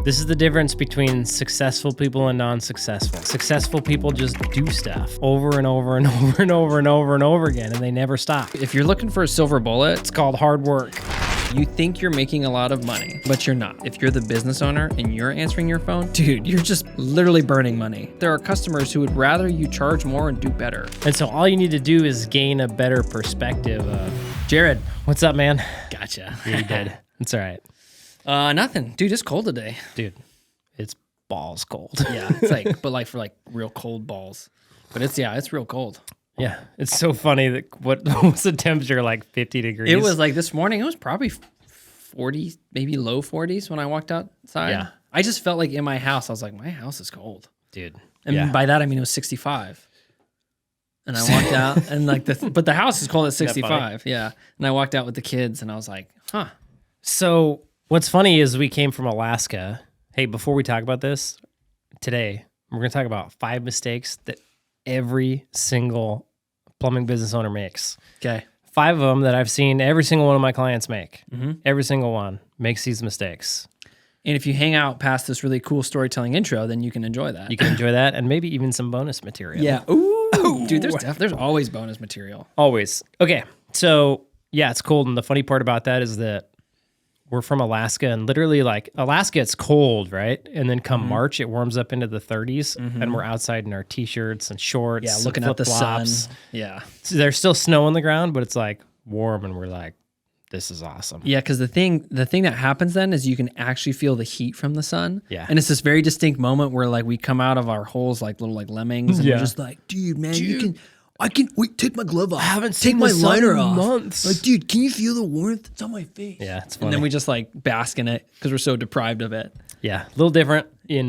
This is the difference between successful people and non-successful. Successful people just do stuff over and over and over and over and over and over again, and they never stop. If you're looking for a silver bullet, It's called hard work. you think you're making a lot of money, but you're not. If you're the business owner and you're answering your phone, dude, you're just literally burning money. There are customers who would rather you charge more and do better. And so all you need to do is gain a better perspective of, Jared, what's up, man? Gotcha. Yeah, you did. It's all right. Nothing. Dude, it's cold today. Dude, it's balls cold. Yeah, it's like, but like for like real cold balls. But it's real cold. Yeah, it's so funny that what was the temperature, like 50 degrees? It was like this morning, it was probably 40, maybe low 40s when I walked outside. Yeah. I just felt like in my house, I was like, my house is cold. Dude. And yeah. by that, I mean it was 65. And I walked out and like but the house is cold at 65. Yeah. And I walked out with the kids and I was like, huh. So what's funny is we came from Alaska. Hey, before we talk about this, today, we're going to talk about 5 mistakes that every single plumbing business owner makes. Okay. 5 of them that I've seen every single one of my clients make. Mm-hmm. Every single one makes these mistakes. And if you hang out past this really cool storytelling intro, then you can enjoy that. You can enjoy that and maybe even some bonus material. Yeah. Ooh. Dude, there's always bonus material. Always. Okay. So, yeah, it's cold. And the funny part about that is that we're from Alaska, and literally, like, Alaska, it's cold, right? And then come March, it warms up into the 30s, and we're outside in our T-shirts and shorts. Yeah, and looking at the sun. flip-flops. Yeah. So there's still snow on the ground, but it's, like, warm, and we're like, this is awesome. Yeah, because the thing that happens then is you can actually feel the heat from the sun. Yeah. And it's this very distinct moment where like we come out of our holes like little like lemmings and Yeah. we're just like, dude, man, I can wait, take my glove off. I haven't take seen my the sun liner in off. months. Like, dude, can you feel the warmth? It's on my face. Yeah, it's funny. And then we just like bask in it because we're so deprived of it. Yeah, a little different in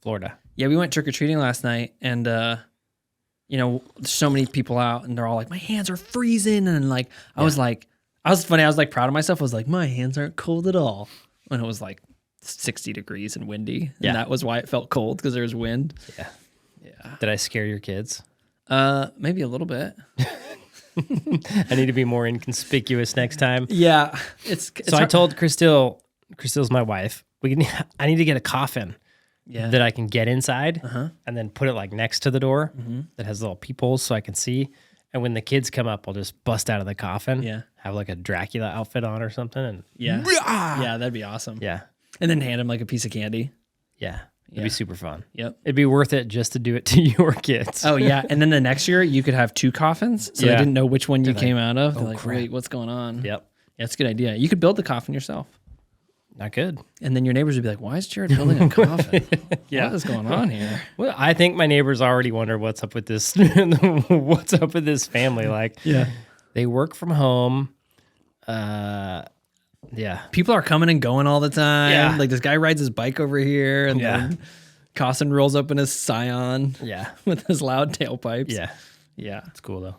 Florida. Yeah, we went trick-or-treating last night and you know, there's so many people out and they're all like, my hands are freezing. And like I was like proud of myself. I was like, my hands aren't cold at all. When it was like 60 degrees and windy. Yeah. And that was why it felt cold, because there was wind. Yeah. Yeah. Did I scare your kids? Maybe a little bit. I need to be more inconspicuous next time. Yeah. So I told Christille's my wife, I need to get a coffin that I can get inside and then put it like next to the door that has little peepholes so I can see. And when the kids come up, I'll just bust out of the coffin. Yeah. Have like a Dracula outfit on or something. And Yeah. Yeah, that'd be awesome. yeah. And then hand them like a piece of candy. Yeah. It'd Yeah. be super fun. Yep. It'd be worth it just to do it to your kids. Oh, yeah. And then the next year, you could have 2 coffins. So they Yeah. didn't know which one you came out of. They're like, crap. wait, what's going on? Yep. Yeah, it's a good idea. You could build the coffin yourself. Not good. And then your neighbors would be like, why is Jared building a coffin? Yeah. What is going on here? Well, I think my neighbors already wonder what's up with this. What's up with this family? Like, Yeah. they work from home. Yeah. People are coming and going all the time. Yeah. Like this guy rides his bike over here and Yeah. then Costin rolls up in his Scion Yeah. with his loud tailpipes. Yeah. Yeah. It's cool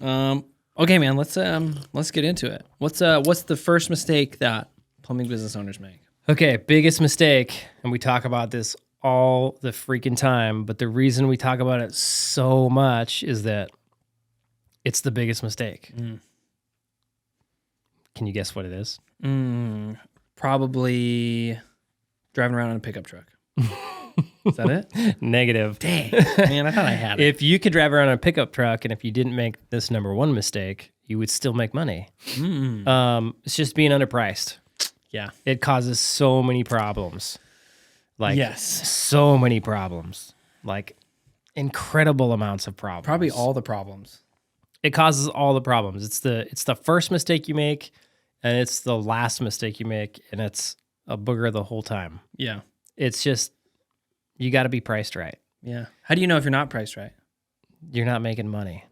though. Okay, man, let's get into it. What's the first mistake that plumbing business owners make? Okay. Biggest mistake. And we talk about this all the freaking time, but the reason we talk about it so much is that it's the biggest mistake. Can you guess what it is? Probably driving around in a pickup truck. Is that it? Negative. Dang, man, I thought I had it. If you could drive around in a pickup truck and if you didn't make this number 1 mistake, you would still make money. It's just being underpriced. Yeah. It causes so many problems. Like, Yes. so many problems. Like, incredible amounts of problems. Probably all the problems. It causes all the problems. It's the first mistake you make, and it's the last mistake you make, and it's a booger the whole time. Yeah. It's just, you got to be priced right. Yeah. How do you know if you're not priced right? You're not making money.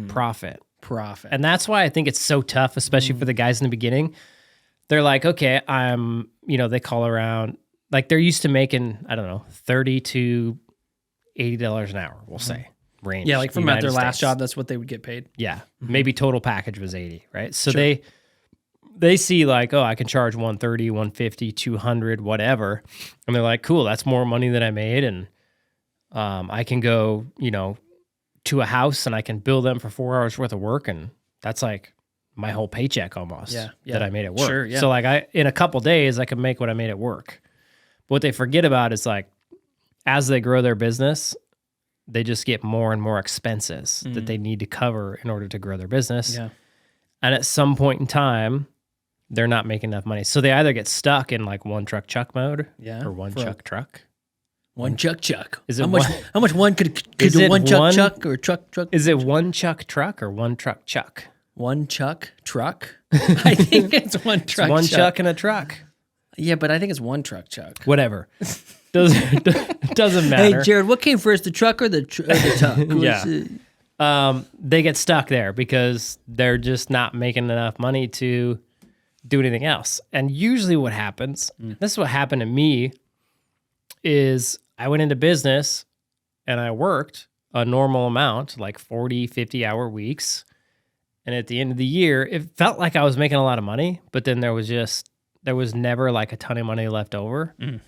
Profit. Profit. And that's why I think it's so tough, especially for the guys in the beginning. They're like, okay, they call around, like they're used to making, I don't know, $30 to $80 an hour, we'll say, range. Yeah, like from United at their last States. job, that's what they would get paid. Yeah, maybe total package was 80, right? So they see like, oh, I can charge 130, 150, 200, whatever. And they're like, cool, that's more money than I made. And I can go, to a house and I can bill them for 4 hours worth of work. And that's like my whole paycheck almost Yeah. that I made at work. Sure, yeah. So like in a couple days, I could make what I made at work. what they forget about is like, as they grow their business, they just get more and more expenses that they need to cover in order to grow their business. Yeah. And at some point in time, they're not making enough money. So they either get stuck in like one truck chuck mode Yeah. or one chuck truck. One chuck. Is it how much one could Is do it one chuck one- chuck or truck? Is it one chuck truck or one truck chuck? One chuck truck? I think it's one truck. It's one chuck and a truck. Yeah, but I think it's one truck chuck. Whatever. Doesn't matter. Hey, Jared, what came first, the truck or the truck? Yeah. They get stuck there because they're just not making enough money to do anything else. And usually what happens, this is what happened to me, is I went into business and I worked a normal amount, like 40, 50-hour weeks. And at the end of the year, it felt like I was making a lot of money, but then there was never like a ton of money left over. And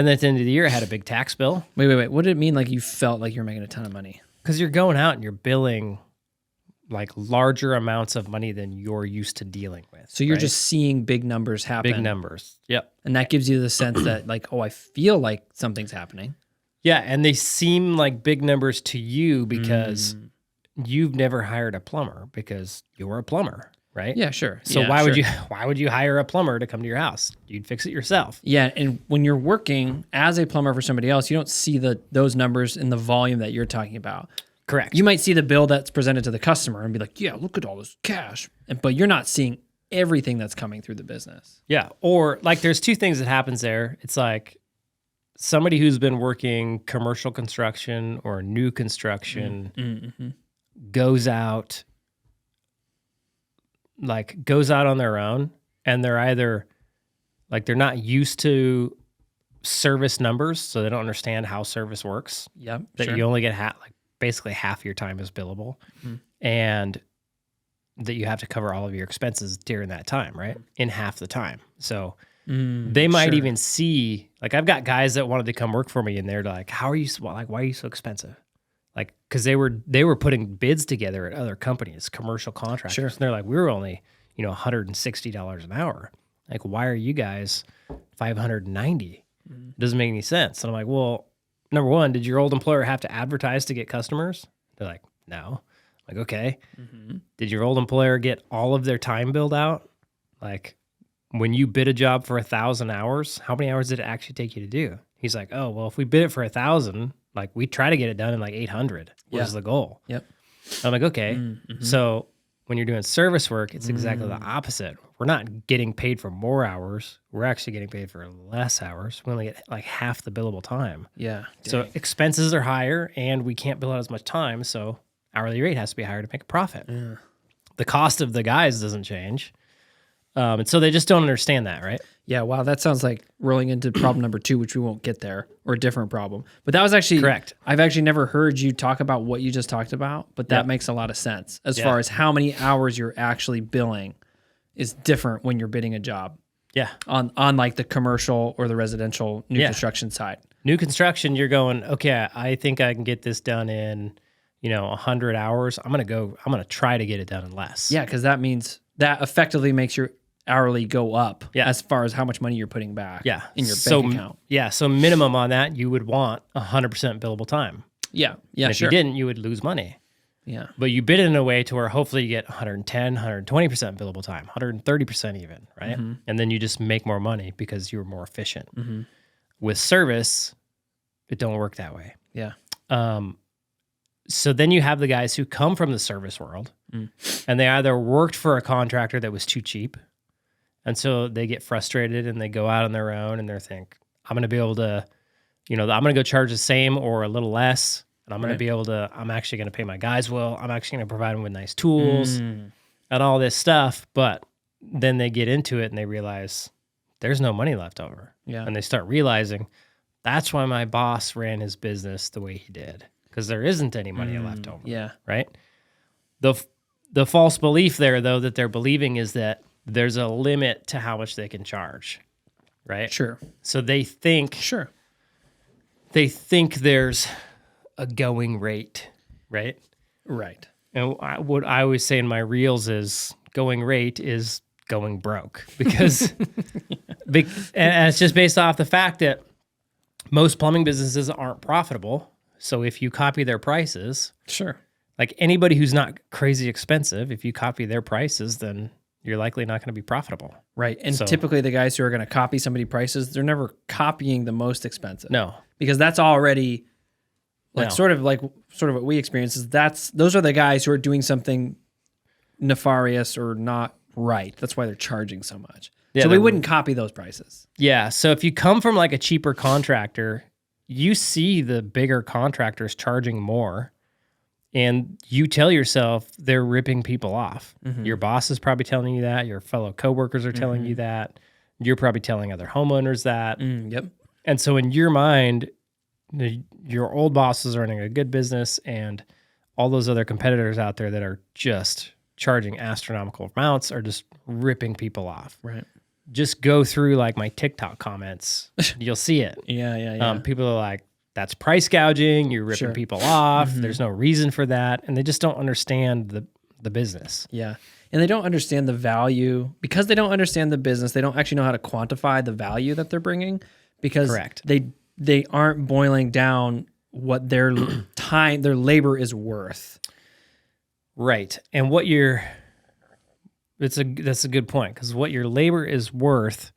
then at the end of the year, I had a big tax bill. Wait. What did it mean like you felt like you were making a ton of money? Because you're going out and you're billing like larger amounts of money than you're used to dealing with. So you're right? just seeing big numbers happen. Big numbers. Yep. And that gives you the sense that like, oh, I feel like something's happening. Yeah. And they seem like big numbers to you because you've never hired a plumber because you're a plumber, right? Yeah, sure. So Yeah, why sure. would you hire a plumber to come to your house? You'd fix it yourself. Yeah, and when you're working as a plumber for somebody else, you don't see those numbers in the volume that you're talking about. Correct. You might see the bill that's presented to the customer and be like, yeah, look at all this cash. But you're not seeing everything that's coming through the business. Yeah. Or like there's two things that happens there. It's like somebody who's been working commercial construction or new construction goes out on their own, and they're either like they're not used to service numbers, so they don't understand how service works. Yep. That Sure. you only get basically half your time is billable, and that you have to cover all of your expenses during that time, right? In half the time. So they might sure. even see, like I've got guys that wanted to come work for me and they're like, why are you so expensive? Like, cause they were putting bids together at other companies, commercial contractors. Sure. And they're like, we were only, $160 an hour. Like, why are you guys $590? It doesn't make any sense. And I'm like, well, number one, did your old employer have to advertise to get customers? They're like, no. I'm like, okay. Did your old employer get all of their time billed out? Like, when you bid a job for 1,000 hours, how many hours did it actually take you to do? He's like, oh, well, if we bid it for 1,000, like we try to get it done in like 800 was the goal. Yep. I'm like, okay. So when you're doing service work, it's exactly the opposite. We're not getting paid for more hours. We're actually getting paid for less hours. We only get like half the billable time. Yeah. So expenses are higher and we can't bill out as much time. So hourly rate has to be higher to make a profit. Yeah. The cost of the guys doesn't change. And so they just don't understand that, right? Yeah, wow, that sounds like rolling into problem number 2, which we won't get there, or a different problem. But that was actually Correct. I've actually never heard you talk about what you just talked about, but that makes a lot of sense as far as how many hours you're actually billing is different when you're bidding a job. Yeah. On like the commercial or the residential new construction side. New construction, you're going, okay, I think I can get this done in, 100 hours. I'm going to try to get it done in less. Yeah, because that means that effectively makes your hourly go up Yeah. as far as how much money you're putting back in your bank account. Yeah. So minimum on that, you would want 100% billable time. Yeah. Yeah. And if sure. you didn't, you would lose money. Yeah. But you bid it in a way to where hopefully you get 110, 120% billable time, 130% even, right? And then you just make more money because you're more efficient. With service, it don't work that way. Yeah. So then you have the guys who come from the service world and they either worked for a contractor that was too cheap. And so they get frustrated and they go out on their own and they think, I'm going to be able to, I'm going to go charge the same or a little less. And I'm going to be able to, I'm actually going to pay my guys well. I'm actually going to provide them with nice tools and all this stuff. But then they get into it and they realize there's no money left over. Yeah. And they start realizing that's why my boss ran his business the way he did, because there isn't any money left over. Yeah. Right. The false belief there, though, that they're believing is that there's a limit to how much they can charge. Right. Sure. So they think there's a going rate, right? Right. And what I always say in my reels is going rate is going broke, because and it's just based off the fact that most plumbing businesses aren't profitable. So if you copy their prices, Sure. like anybody who's not crazy expensive, if you copy their prices, then you're likely not going to be profitable. Right. And So- typically the guys who are going to copy somebody prices, they're never copying the most expensive. No. Because that's already No. sort of what we experience is those are the guys who are doing something nefarious or not right. That's why they're charging so much. Yeah, so we they're- wouldn't copy those prices. Yeah. So if you come from like a cheaper contractor, you see the bigger contractors charging more, and you tell yourself they're ripping people off. Your boss is probably telling you that. Your fellow coworkers are telling you that. You're probably telling other homeowners that. Yep. And so in your mind, your old boss is running a good business, and all those other competitors out there that are just charging astronomical amounts are just ripping people off. Right. Just go through like my TikTok comments. You'll see it. Yeah. People are like, that's price gouging. You're ripping Sure. people off. There's no reason for that. And they just don't understand the business. Yeah. And they don't understand the value because they don't understand the business. They don't actually know how to quantify the value that they're bringing because Correct. they aren't boiling down what their time, their labor is worth. Right. And that's a good point, because what your labor is worth,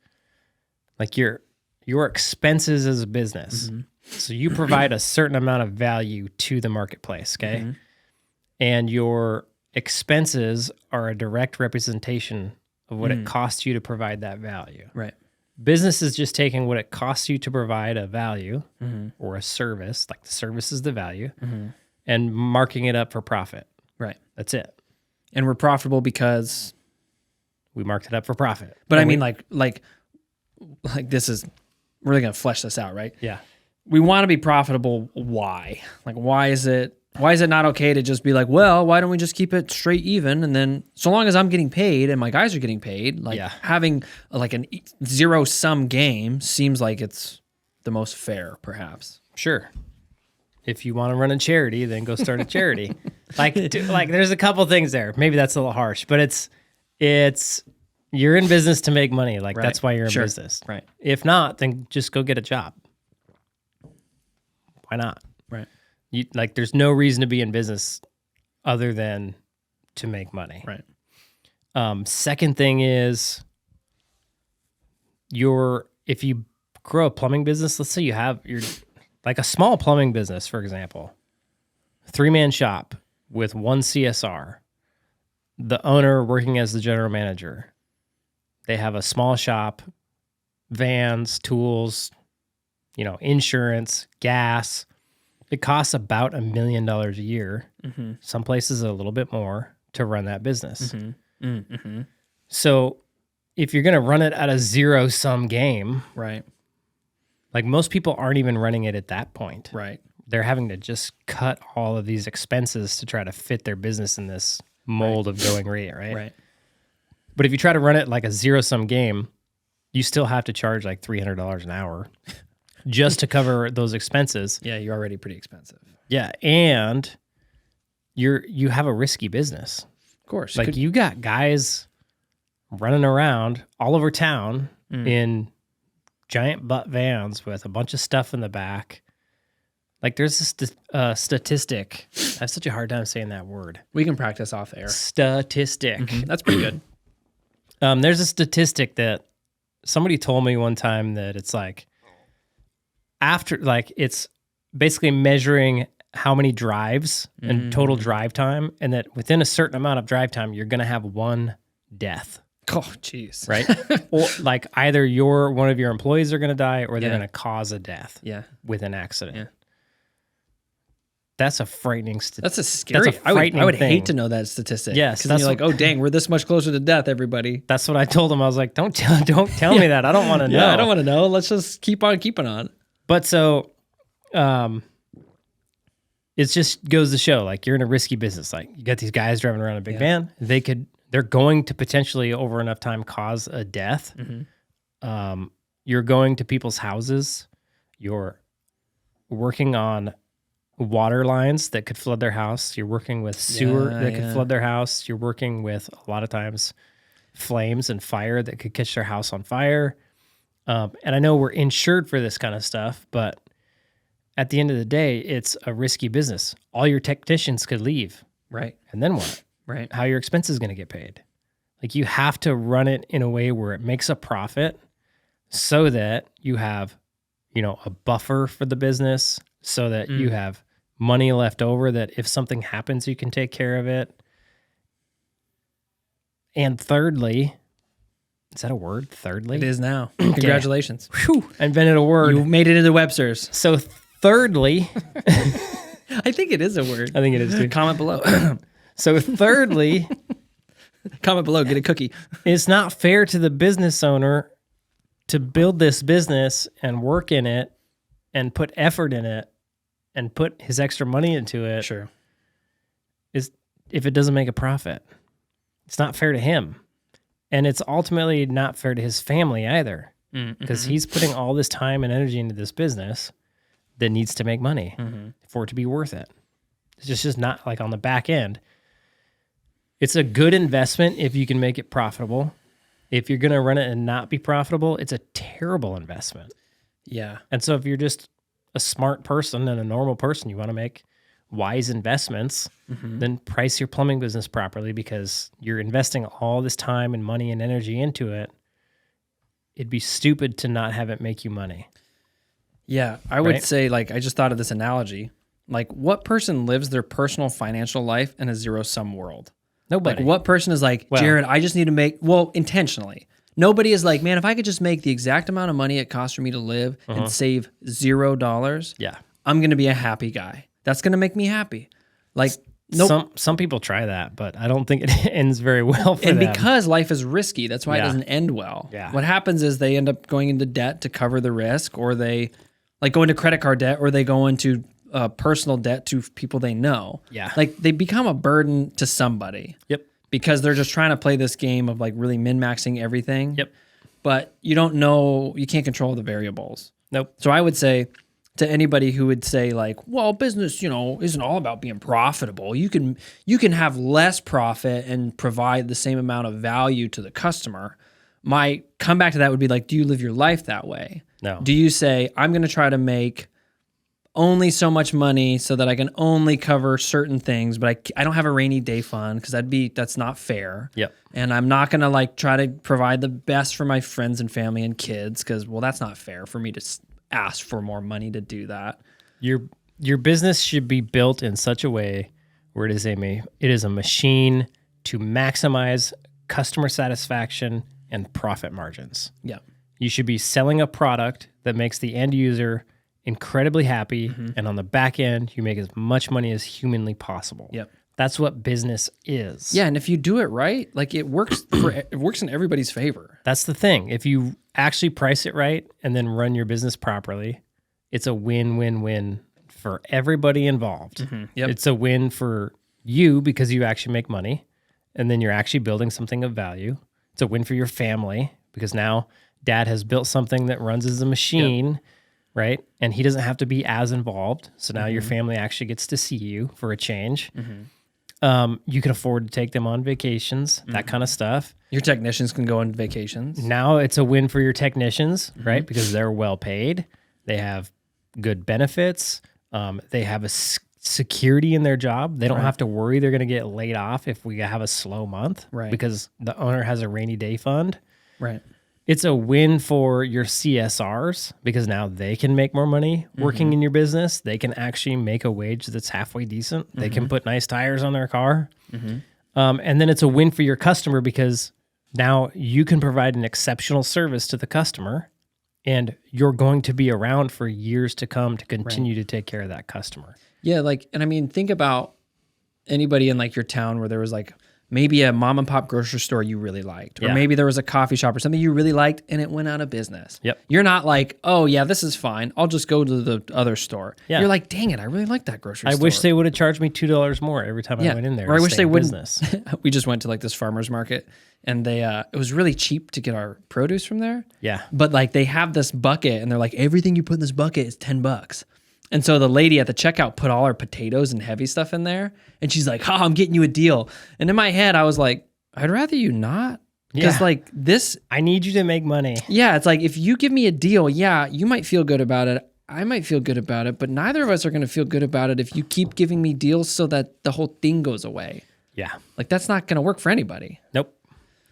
like your expenses as a business. So you provide a certain amount of value to the marketplace, okay? And your expenses are a direct representation of what it costs you to provide that value. Right. Business is just taking what it costs you to provide a value or a service, like the service is the value, and marking it up for profit. Right. That's it. And we're profitable because, We marked it up for profit. but And I mean, like this is, we're really going to flesh this out, right? yeah. We want to be profitable. Why? Like, why is it not okay to just be like, well, why don't we just keep it straight even? And then so long as I'm getting paid and my guys are getting paid, like having like an zero sum game seems like it's the most fair, perhaps. Sure. If you want to run a charity, then go start a charity. like there's a couple things there. Maybe that's a little harsh, but it's you're in business to make money. Like that's why you're in business. Right. If not, then just go get a job. Why not? Right. There's no reason to be in business other than to make money. Right. Second thing is if you grow a plumbing business, let's say you're like a small plumbing business, for example, 3-man shop with 1 CSR, the owner working as the general manager. They have a small shop, vans, tools, insurance, gas. It costs about $1 million a year. Some places a little bit more to run that business. So if you're going to run it at a zero-sum game, Right. like most people aren't even running it at that point. Right. They're having to just cut all of these expenses to try to fit their business in this mold of going rate, right? Right. But if you try to run it like a zero-sum game, you still have to charge like $300 an hour just to cover those expenses. Yeah, you're already pretty expensive. Yeah, and you have a risky business. Of course. Like you got guys running around all over town in giant butt vans with a bunch of stuff in the back. Like there's a statistic. I have such a hard time saying that word. We can practice off air. Statistic. That's pretty good. There's a statistic that somebody told me one time that it's like it's basically measuring how many drives and total drive time, and that within a certain amount of drive time, you're going to have one death. Oh, jeez. Right? Or like either one of your employees are going to die or they're going to cause a death with an accident. Yeah. That's a frightening statistic. That's a scary. That's a frightening I would thing. hate to know that statistic. Yes, because you're like, oh dang, we're this much closer to death, everybody. That's what I told him. I was like, don't tell me that. I don't want to know. Yeah, I don't want to know. Let's just keep on keeping on. But so, it just goes to show, like, you're in a risky business. Like, you got these guys driving around a big van. They're going to potentially over enough time cause a death. You're going to people's houses. You're working on water lines that could flood their house. You're working with sewer that could flood their house. You're working with, a lot of times, flames and fire that could catch their house on fire. And I know we're insured for this kind of stuff, but at the end of the day, it's a risky business. All your technicians could leave. Right. And then what? Right. How are your expenses going to get paid? Like you have to run it in a way where it makes a profit so that you have, a buffer for the business, so that you have money left over that if something happens, you can take care of it. And thirdly, is that a word? Thirdly? It is now. Congratulations. Whew, I invented a word. You made it into Webster's. So thirdly, I think it is a word. I think it is too. Comment below. So thirdly, comment below, get a cookie. It's not fair to the business owner to build this business and work in it and put effort in it and put his extra money into it. Sure. Is if it doesn't make a profit. It's not fair to him. And it's ultimately not fair to his family either. Because he's putting all this time and energy into this business that needs to make money for it to be worth it. It's just not like on the back end. It's a good investment if you can make it profitable. If you're going to run it and not be profitable, it's a terrible investment. Yeah. And so if you're just a smart person and a normal person, you want to make wise investments, then price your plumbing business properly because you're investing all this time and money and energy into it. It'd be stupid to not have it make you money. Yeah. I would say, I just thought of this analogy. Like, what person lives their personal financial life in a zero-sum world? Nobody. Like, what person is like, Jared, I just need to make, intentionally. Nobody is like, man, if I could just make the exact amount of money it costs for me to live and save $0, I'm going to be a happy guy. That's going to make me happy. Like, nope. Some people try that, but I don't think it ends very well for them. And because life is risky, that's why it doesn't end well. Yeah. What happens is they end up going into debt to cover the risk, or they go into credit card debt, or they go into personal debt to people they know. Yeah. Like, they become a burden to somebody. Yep. Because they're just trying to play this game of really min-maxing everything. Yep. But you don't know, you can't control the variables. Nope. So I would say to anybody who would say business, isn't all about being profitable. You can have less profit and provide the same amount of value to the customer. My comeback to that would be do you live your life that way? No. Do you say, I'm going to try to make only so much money so that I can only cover certain things, but I don't have a rainy day fund because that's not fair. Yep. And I'm not going to try to provide the best for my friends and family and kids because, that's not fair for me to ask for more money to do that. Your business should be built in such a way where it is a machine to maximize customer satisfaction and profit margins. Yeah. You should be selling a product that makes the end user incredibly happy, and on the back end, you make as much money as humanly possible. Yep. That's what business is. Yeah, and if you do it right, it works it works in everybody's favor. That's the thing. If you actually price it right and then run your business properly, it's a win-win-win for everybody involved. Yep. It's a win for you because you actually make money, and then you're actually building something of value. It's a win for your family because now dad has built something that runs as a machine, right? And he doesn't have to be as involved. So now your family actually gets to see you for a change. You can afford to take them on vacations, that kind of stuff. Your technicians can go on vacations. Now it's a win for your technicians, right? Because they're well paid. They have good benefits. They have a security in their job. They don't have to worry they're going to get laid off if we have a slow month, right? Because the owner has a rainy day fund. Right. It's a win for your CSRs because now they can make more money working in your business. They can actually make a wage that's halfway decent. They can put nice tires on their car. And then it's a win for your customer because now you can provide an exceptional service to the customer and you're going to be around for years to come to continue to take care of that customer. Yeah, think about anybody in your town where there was maybe a mom and pop grocery store you really liked, or maybe there was a coffee shop or something you really liked and it went out of business. Yep. You're not oh yeah, this is fine, I'll just go to the other store. Yeah. You're dang it, I really like that grocery store. I wish they would have charged me $2 more every time I went in there. Or I wish they wouldn't. Business. We just went to this farmer's market and they it was really cheap to get our produce from there. Yeah. But they have this bucket and they're everything you put in this bucket is $10. And so the lady at the checkout put all our potatoes and heavy stuff in there. And she's like, I'm getting you a deal. And in my head, I was like, I'd rather you not. Because this... I need you to make money. Yeah, it's if you give me a deal, you might feel good about it. I might feel good about it, but neither of us are going to feel good about it if you keep giving me deals so that the whole thing goes away. Yeah. Like, that's not going to work for anybody. Nope.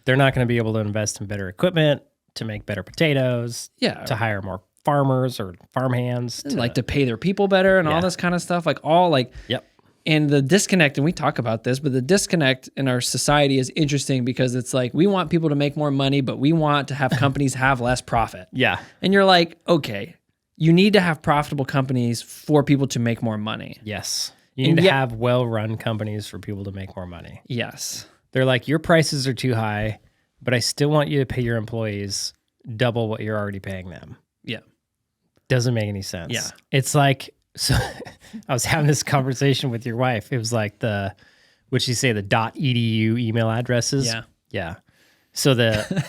They're not going to be able to invest in better equipment, to make better potatoes, to hire more farmers or farm hands. To pay their people better and all this kind of stuff. Like, all like... Yep. And the disconnect, and we talk about this, but the disconnect in our society is interesting because it's like, we want people to make more money, but we want to have companies have less profit. Yeah. And you're like, okay, you need to have profitable companies for people to make more money. Yes. You need to have well-run companies for people to make more money. Yes. They're like, your prices are too high, but I still want you to pay your employees double what you're already paying them. Yeah. Doesn't make any sense. Yeah. It's like, so I was having this conversation with your wife. It was like what'd she say, the .edu email addresses? Yeah. Yeah. So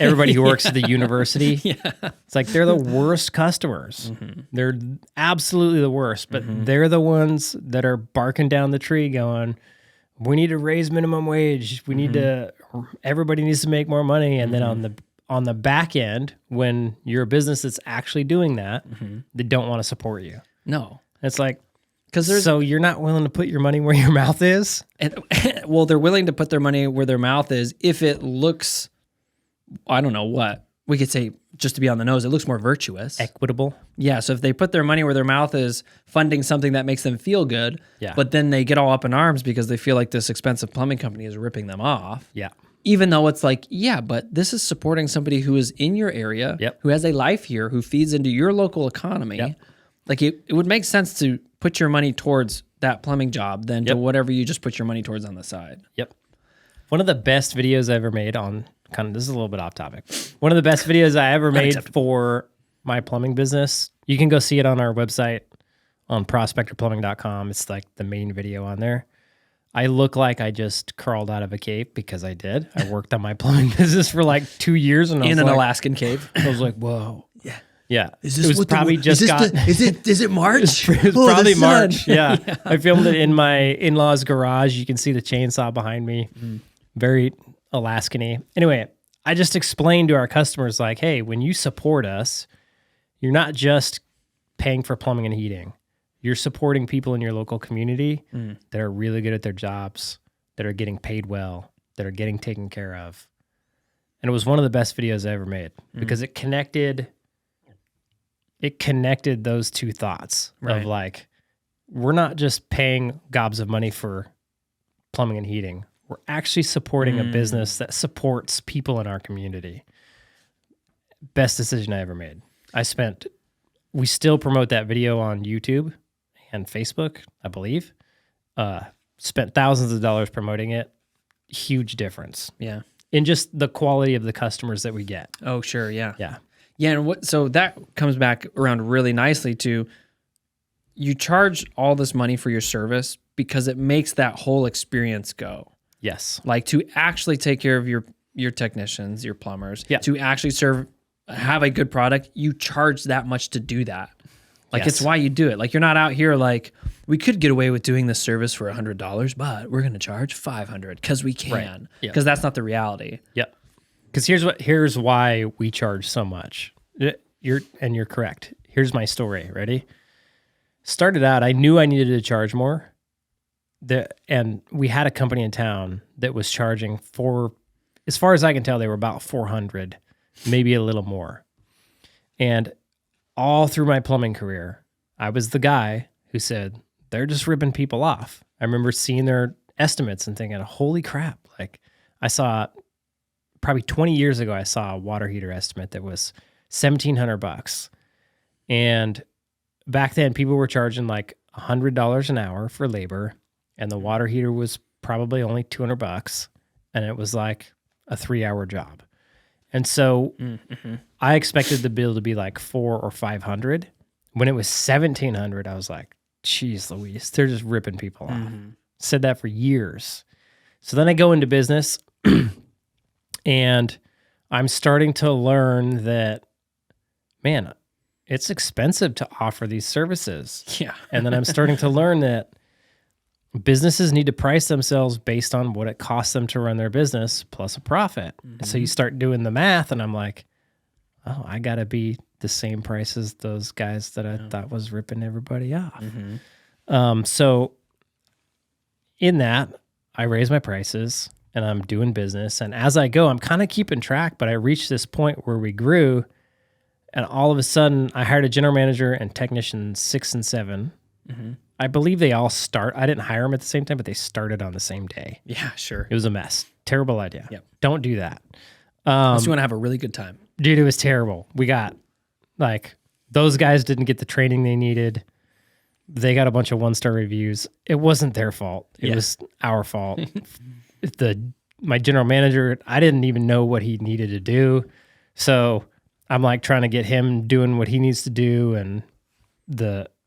everybody who works at the university, it's like they're the worst customers. Mm-hmm. They're absolutely the worst, but they're the ones that are barking down the tree going, we need to raise minimum wage. We need everybody needs to make more money. And then on the back end, when you're a business that's actually doing that, they don't want to support you. No. It's like, so you're not willing to put your money where your mouth is? And, well, they're willing to put their money where their mouth is if it looks, I don't know what. We could say, just to be on the nose, it looks more virtuous. Equitable. Yeah, so if they put their money where their mouth is, funding something that makes them feel good, but then they get all up in arms because they feel like this expensive plumbing company is ripping them off. Yeah. Even though it's like, yeah, but this is supporting somebody who is in your area, who has a life here, who feeds into your local economy. Yep. Like, it would make sense to put your money towards that plumbing job than to whatever you just put your money towards on the side. Yep. One of the best videos I ever made on, this is a little bit off topic. One of the best videos I ever made for my plumbing business, you can go see it on our website on prospectorplumbing.com. It's like the main video on there. I look like I just crawled out of a cave because I did. I worked on my plumbing business for like 2 years. And in an Alaskan cave. I was like, whoa. Yeah. Yeah. Is this it was probably just is it March? It was probably March. Yeah. I filmed it in my in-laws' garage. You can see the chainsaw behind me. Very Alaskan-y. Anyway, I just explained to our customers, like, hey, when you support us, you're not just paying for plumbing and heating. You're supporting people in your local community that are really good at their jobs, that are getting paid well, that are getting taken care of. And it was one of the best videos I ever made because it connected those two thoughts of like, we're not just paying gobs of money for plumbing and heating. We're actually supporting a business that supports people in our community. Best decision I ever made. We still promote that video on YouTube and Facebook, I believe. Spent thousands of dollars promoting it. Huge difference. Yeah. In just the quality of the customers that we get. Oh, sure. Yeah. Yeah. Yeah. And so that comes back around really nicely to, you charge all this money for your service because it makes that whole experience go. Yes. Like, to actually take care of your technicians, your plumbers, to actually have a good product, you charge that much to do that. Like, it's why you do it. Like, you're not out here like, we could get away with doing this service for $100, but we're going to charge $500 because we can. Because that's not the reality. Yep. Because here's why we charge so much. You're correct. Here's my story. Ready? Started out, I knew I needed to charge more. And we had a company in town that was charging as far as I can tell, they were about $400, maybe a little more. And all through my plumbing career, I was the guy who said, they're just ripping people off. I remember seeing their estimates and thinking, holy crap. Like, I saw probably 20 years ago, I saw a water heater estimate that was $1,700. And back then, people were charging like $100 an hour for labor. And the water heater was probably only $200, and it was like a 3-hour job. And so I expected the bill to be like $400 or $500. When it was $1,700, I was like, geez Louise, they're just ripping people off. Said that for years. So then I go into business and I'm starting to learn that, man, it's expensive to offer these services. Yeah. And then I'm starting to learn that businesses need to price themselves based on what it costs them to run their business plus a profit. So you start doing the math and I'm like, oh, I got to be the same price as those guys that I thought was ripping everybody off. Mm-hmm. So in that, I raise my prices and I'm doing business. And as I go, I'm kind of keeping track, but I reached this point where we grew, and all of a sudden I hired a general manager and technicians 6 and 7. Mm-hmm. I believe they all I didn't hire them at the same time, but they started on the same day. Yeah, sure. It was a mess. Terrible idea. Yep. Don't do that. Unless you want to have a really good time. Dude, it was terrible. We got, like, those guys didn't get the training they needed. They got a bunch of 1-star reviews. It wasn't their fault. It was our fault. My general manager, I didn't even know what he needed to do. So I'm like trying to get him doing what he needs to do, and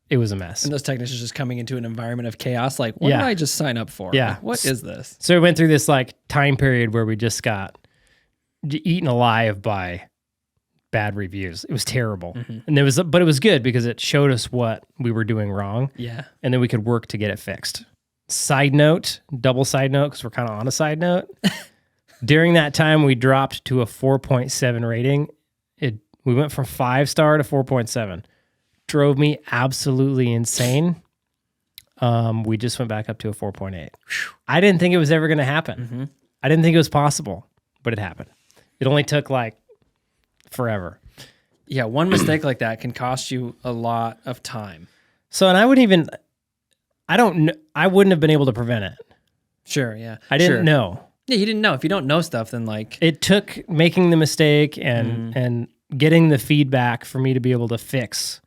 it was a mess. And those technicians just coming into an environment of chaos, like, what did I just sign up for? Yeah. Like, what is this? So we went through this like time period where we just got eaten alive by bad reviews. It was terrible. Mm-hmm. And but it was good because it showed us what we were doing wrong. Yeah. And then we could work to get it fixed. Double side note, because we're kind of on a side note. During that time, we dropped to a 4.7 rating. We went from 5-star to 4.7. Drove me absolutely insane. We just went back up to a 4.8. I didn't think it was ever going to happen. Mm-hmm. I didn't think it was possible, but it happened. It only took like forever. Yeah, one mistake like that can cost you a lot of time. So, and I wouldn't have been able to prevent it. Sure, yeah. I didn't know. Yeah, you didn't know. If you don't know stuff, then like... It took making the mistake and getting the feedback for me to be able to fix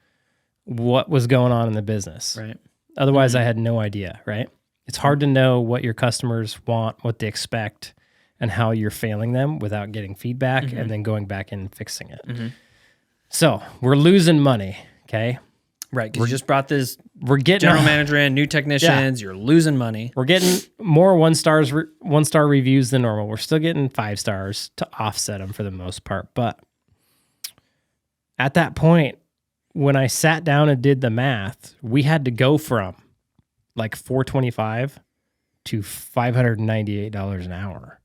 what was going on in the business. Right. Otherwise, I had no idea, right? It's hard to know what your customers want, what they expect, and how you're failing them without getting feedback and then going back and fixing it. Mm-hmm. So we're losing money, okay? Right, because you just brought this We're getting general manager in, new technicians, you're losing money. We're getting more 1-star reviews than normal. We're still getting 5 stars to offset them for the most part. But at that point, when I sat down and did the math, we had to go from like $425 to $598 an hour.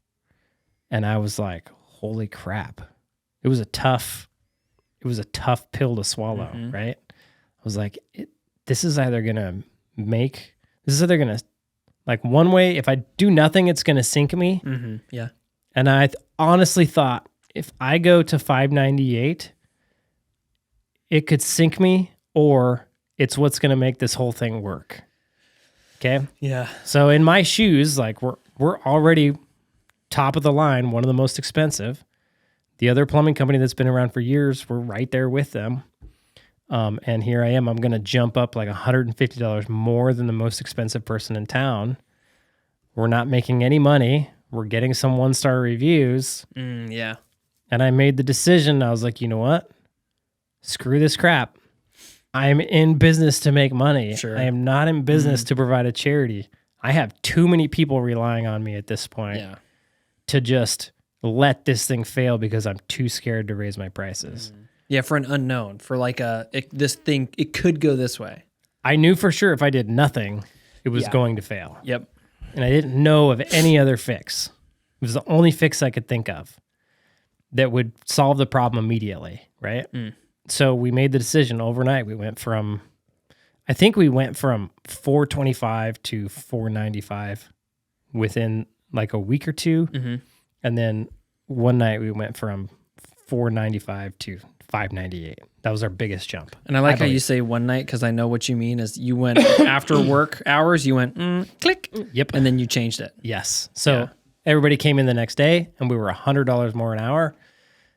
And I was like, holy crap. It was a tough pill to swallow, right? I was like, this is either going to, like, one way, if I do nothing, it's going to sink me. Mm-hmm. Yeah. And I honestly thought, if I go to 598, it could sink me, or it's what's going to make this whole thing work. Okay? Yeah. So in my shoes, like, we're already top of the line, one of the most expensive. The other plumbing company that's been around for years, we're right there with them. And here I am. I'm going to jump up like $150 more than the most expensive person in town. We're not making any money. We're getting some 1-star reviews. Yeah. And I made the decision. I was like, you know what? Screw this crap. I'm in business to make money. Sure. I am not in business to provide a charity. I have too many people relying on me at this point to just let this thing fail because I'm too scared to raise my prices. Yeah, for an unknown, for like this thing, it could go this way. I knew for sure if I did nothing, it was going to fail. Yep. And I didn't know of any other fix. It was the only fix I could think of that would solve the problem immediately, right? So we made the decision overnight. We went from 425 to 495 within like a week or two. And then one night we went from 495 to 598. That was our biggest jump. And I like how you say one night, because I know what you mean is you went after work hours, you went click. Yep. And then you changed it. Yes. So everybody came in the next day and we were $100 more an hour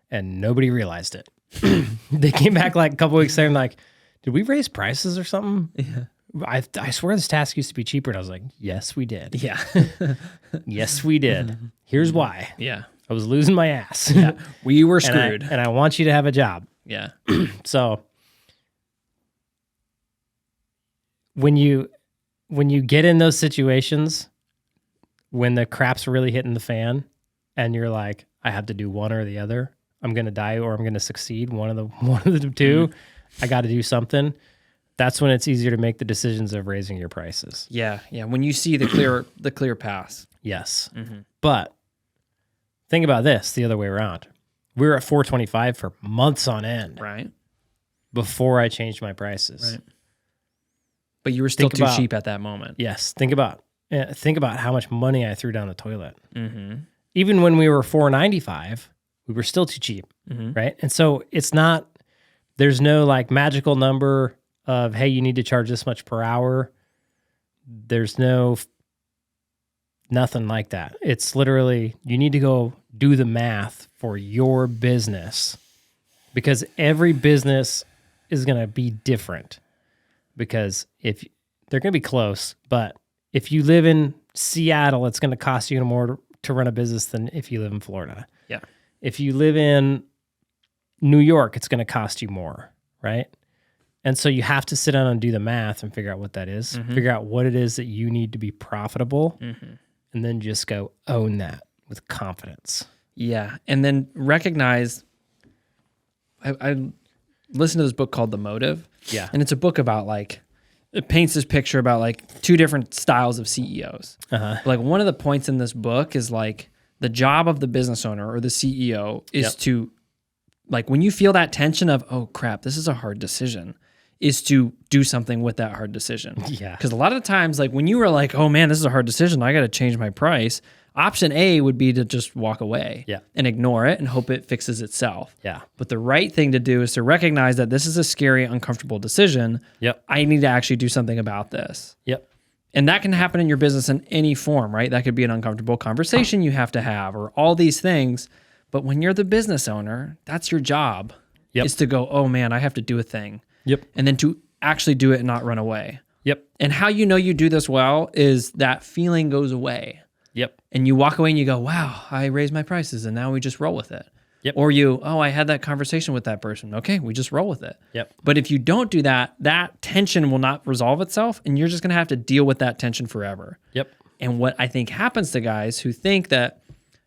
and nobody realized it. They came back like a couple weeks later and like, did we raise prices or something? Yeah. I swear this task used to be cheaper. And I was like, yes, we did. Yeah. Yes, we did. Here's why. Yeah. I was losing my ass. Yeah. We were screwed. And I want you to have a job. Yeah. So when you get in those situations, when the crap's really hitting the fan and you're like, I have to do one or the other, I'm going to die or I'm going to succeed. One of the two, I got to do something. That's when it's easier to make the decisions of raising your prices. Yeah. Yeah. When you see the clear path. Yes. But think about this the other way around. We were at 425 for months on end. Right. before I changed my prices. Right. But you were still Think too about- cheap at that moment. Yes. Think about how much money I threw down the toilet. Mm-hmm. Even when we were $4.95, we were still too cheap, Mm-hmm. right? And so there's no like magical number of, hey, you need to charge this much per hour. There's nothing like that. It's literally, you need to go do the math for your business, because every business is going to be different, because if they're going to be close, but if you live in Seattle, it's going to cost you more to run a business than if you live in Florida. Yeah. If you live in New York, it's going to cost you more, right? And so you have to sit down and do the math and figure out what that is, figure out what it is that you need to be profitable, and then just go own that with confidence. Yeah. And then recognize, I listened to this book called The Motive. Yeah. And it's a book about like, it paints this picture about like two different styles of CEOs. Like one of the points in this book is like the job of the business owner or the CEO is to, like, when you feel that tension of, oh crap, this is a hard decision, is to do something with that hard decision. Yeah. Because a lot of the times, like when you were like, oh man, this is a hard decision, I got to change my price. Option A would be to just walk away and ignore it and hope it fixes itself. Yeah. But the right thing to do is to recognize that this is a scary, uncomfortable decision. Yep. I need to actually do something about this. Yep. And that can happen in your business in any form, right? That could be an uncomfortable conversation you have to have, or all these things. But when you're the business owner, that's your job, is to go, oh man, I have to do a thing. Yep. And then to actually do it and not run away. Yep. And how you know you do this well is that feeling goes away. Yep. And you walk away and you go, wow, I raised my prices and now we just roll with it. Yep. Or I had that conversation with that person. Okay, we just roll with it. Yep. But if you don't do that, that tension will not resolve itself and you're just going to have to deal with that tension forever. Yep. And what I think happens to guys who think that,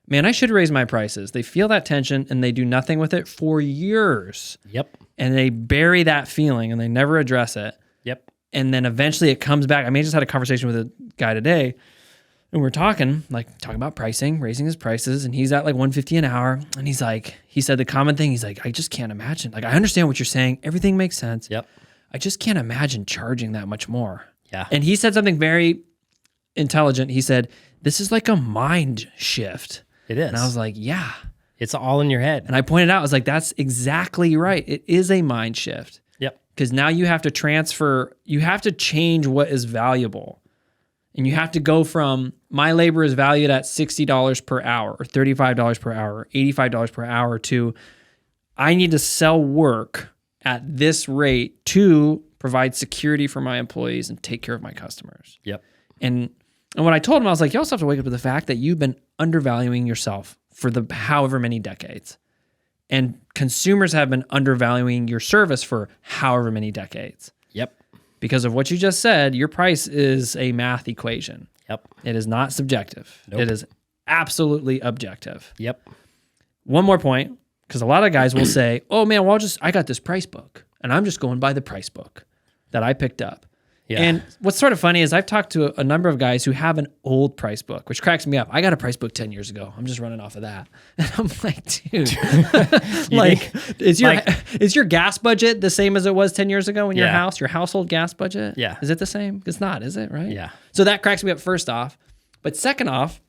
man, I should raise my prices. They feel that tension and they do nothing with it for years. Yep. And they bury that feeling and they never address it. Yep. And then eventually it comes back. I just had a conversation with a guy today and we're talking about pricing, raising his prices. And he's at like $150 an hour. And he's like, he said the common thing, he's like, I just can't imagine. Like, I understand what you're saying. Everything makes sense. Yep. I just can't imagine charging that much more. Yeah. And he said something very intelligent. He said, this is like a mind shift. It is. And I was like, yeah. It's all in your head. And I pointed out, I was like, that's exactly right. It is a mind shift. Yep. Because now you have to you have to change what is valuable. And you have to go from, my labor is valued at $60 per hour or $35 per hour or $85 per hour to, I need to sell work at this rate to provide security for my employees and take care of my customers. Yep. And when I told him, I was like, you also have to wake up to the fact that you've been undervaluing yourself for the however many decades. And consumers have been undervaluing your service for however many decades. Yep. Because of what you just said, your price is a math equation. Yep. It is not subjective. Nope. It is absolutely objective. Yep. One more point, because a lot of guys will say, oh man, well, I got this price book and I'm just going by the price book that I picked up. Yeah. And what's sort of funny is I've talked to a number of guys who have an old price book, which cracks me up. I got a price book 10 years ago. I'm just running off of that. And I'm like, dude, like, is your gas budget the same as it was 10 years ago in your house, your household gas budget? Yeah. Is it the same? It's not, is it? Right? Yeah. So that cracks me up first off. But second off,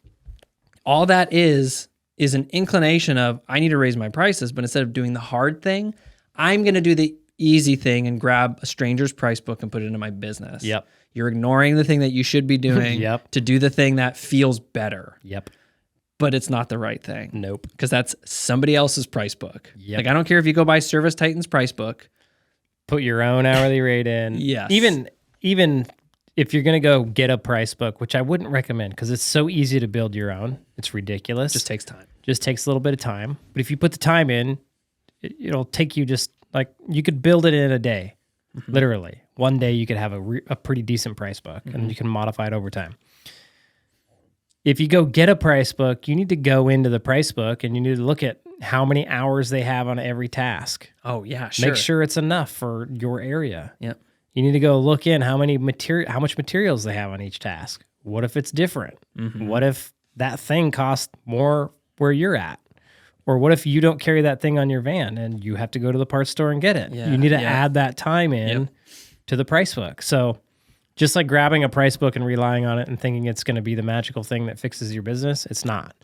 all that is an inclination of, I need to raise my prices, but instead of doing the hard thing, I'm going to do the easy thing and grab a stranger's price book and put it into my business. Yep. You're ignoring the thing that you should be doing to do the thing that feels better. Yep. But it's not the right thing. Nope. Because that's somebody else's price book. Yep. Like, I don't care if you go buy Service Titan's price book. Put your own hourly rate in. Yes. Even if you're going to go get a price book, which I wouldn't recommend because it's so easy to build your own. It's ridiculous. Just takes time. Just takes a little bit of time. But if you put the time in, it'll take you you could build it in a day. Mm-hmm. Literally. One day you could have a pretty decent price book and you can modify it over time. If you go get a price book, you need to go into the price book and you need to look at how many hours they have on every task. Oh, yeah, sure. Make sure it's enough for your area. Yep. You need to go look in how much materials they have on each task. What if it's different? Mm-hmm. What if that thing costs more where you're at? Or what if you don't carry that thing on your van and you have to go to the parts store and get it? Yeah, You need to add that time in to the price book. So just like grabbing a price book and relying on it and thinking it's going to be the magical thing that fixes your business, it's not.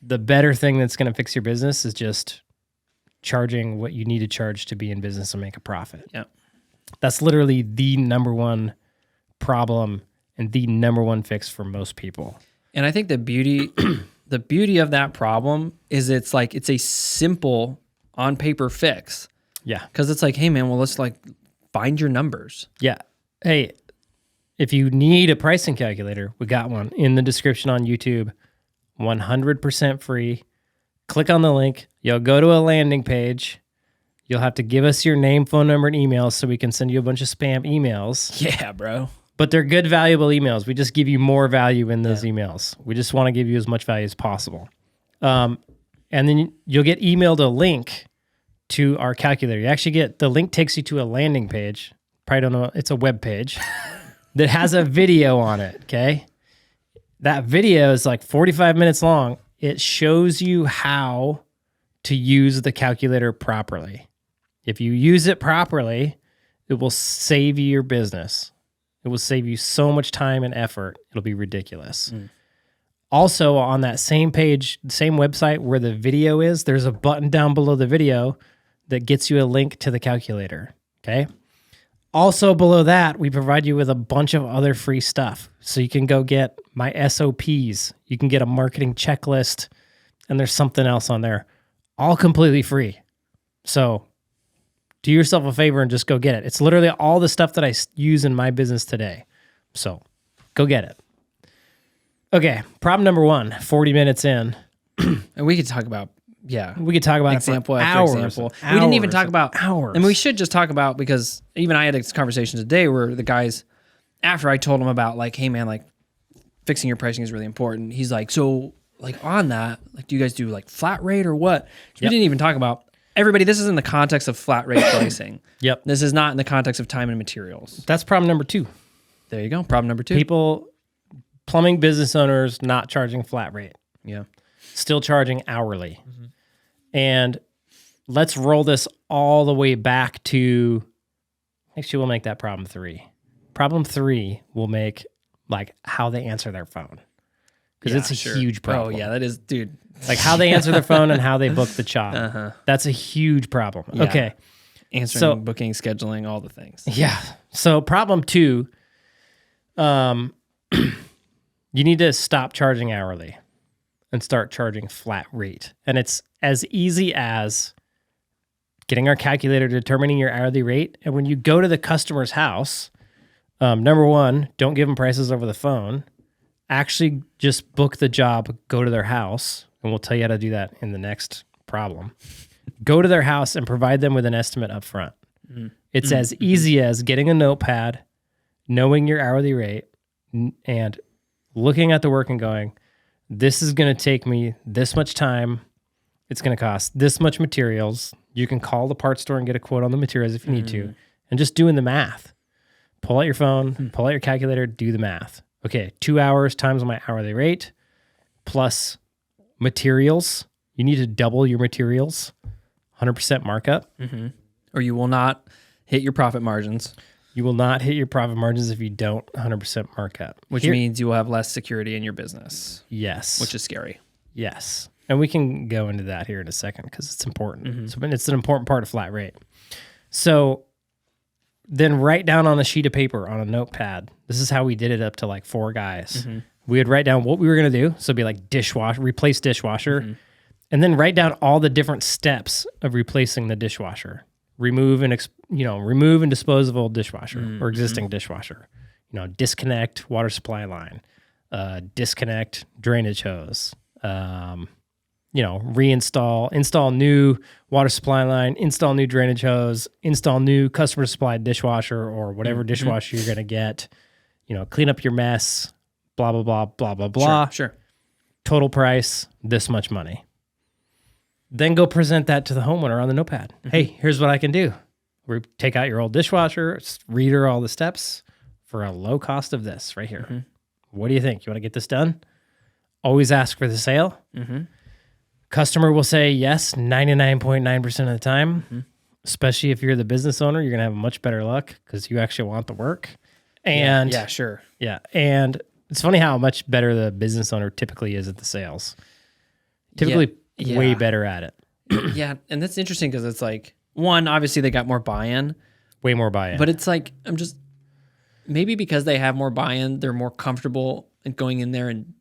The better thing that's going to fix your business is just charging what you need to charge to be in business and make a profit. Yeah. That's literally the number one problem and the number one fix for most people. And I think the beauty of that problem is it's a simple on paper fix. Yeah. Because it's like, hey man, well, let's like find your numbers. Yeah. Hey, if you need a pricing calculator, we got one in the description on YouTube, 100% free. Click on the link. You'll go to a landing page. You'll have to give us your name, phone number, and email so we can send you a bunch of spam emails. Yeah, bro. But they're good, valuable emails. We just give you more value in those emails. We just want to give you as much value as possible. And then you'll get emailed a link to our calculator. You actually get, the link takes you to a landing page. Probably don't know, it's a web page that has a video on it, okay? That video is like 45 minutes long. It shows you how to use the calculator properly. If you use it properly, it will save you your business. It will save you so much time and effort. It'll be ridiculous. Also, on that same page, same website where the video is, there's a button down below the video that gets you a link to the calculator, okay? Also below that, we provide you with a bunch of other free stuff. So you can go get my SOPs. You can get a marketing checklist, and there's something else on there. All completely free. So do yourself a favor and just go get it. It's literally all the stuff that I use in my business today. So go get it. Okay, problem number 1, 40 minutes in. And we could talk about, we could talk about example it for after hours, example. hours, We didn't even talk about hours. And we should just talk about, because even I had a conversation today where the guys, after I told him about like, hey man, like fixing your pricing is really important. He's like, so like on that, like do you guys do like flat rate or what? We didn't even talk about, everybody, this is in the context of flat rate pricing. Yep. This is not in the context of time and materials. That's problem number 2. There you go. Problem number 2. People, plumbing business owners not charging flat rate. Yeah. Still charging hourly. And let's roll this all the way back to, actually we'll make that problem 3. Problem 3 will make like how they answer their phone. Because it's a huge problem. Oh yeah, that is, dude. Like how they answer their phone and how they book the job. That's a huge problem. Yeah. Okay. Answering, booking, scheduling, all the things. Yeah. So problem 2, you need to stop charging hourly and start charging flat rate. And it's as easy as getting our calculator, determining your hourly rate. And when you go to the customer's house, number 1, don't give them prices over the phone. Actually just book the job, go to their house, and we'll tell you how to do that in the next problem. Go to their house and provide them with an estimate up front. It's as easy as getting a notepad, knowing your hourly rate, and looking at the work and going, this is going to take me this much time. It's going to cost this much materials. You can call the parts store and get a quote on the materials if you need to, and just doing the math. Pull out your phone, pull out your calculator, do the math. Okay, 2 hours times my hourly rate plus materials. You need to double your materials, 100% markup. Or you will not hit your profit margins. You will not hit your profit margins if you don't 100% markup. Which means you will have less security in your business. Yes. Which is scary. Yes. And we can go into that here in a second because it's important. So it's an important part of flat rate. So then write down on a sheet of paper, on a notepad. This is how we did it up to like 4 guys. We would write down what we were going to do. So it'd be like dishwasher, replace dishwasher. And then write down all the different steps of replacing the dishwasher. Remove and dispose of old dishwasher or existing dishwasher. Disconnect water supply line, disconnect drainage hose, install new water supply line, install new drainage hose, install new customer supplied dishwasher or whatever dishwasher you're going to get, clean up your mess, blah, blah, blah, blah, blah, blah. Sure. Total price, this much money. Then go present that to the homeowner on the notepad. Hey, here's what I can do. Take out your old dishwasher, read her all the steps for a low cost of this right here. What do you think? You want to get this done? Always ask for the sale. Customer will say yes 99.9% of the time, especially if you're the business owner. You're going to have much better luck because you actually want the work. And yeah, sure. Yeah. And it's funny how much better the business owner typically is at the sales. Typically way better at it. Yeah. And that's interesting because it's like, one, obviously they got more buy-in. Way more buy-in. But it's like, maybe because they have more buy-in, they're more comfortable in going in there and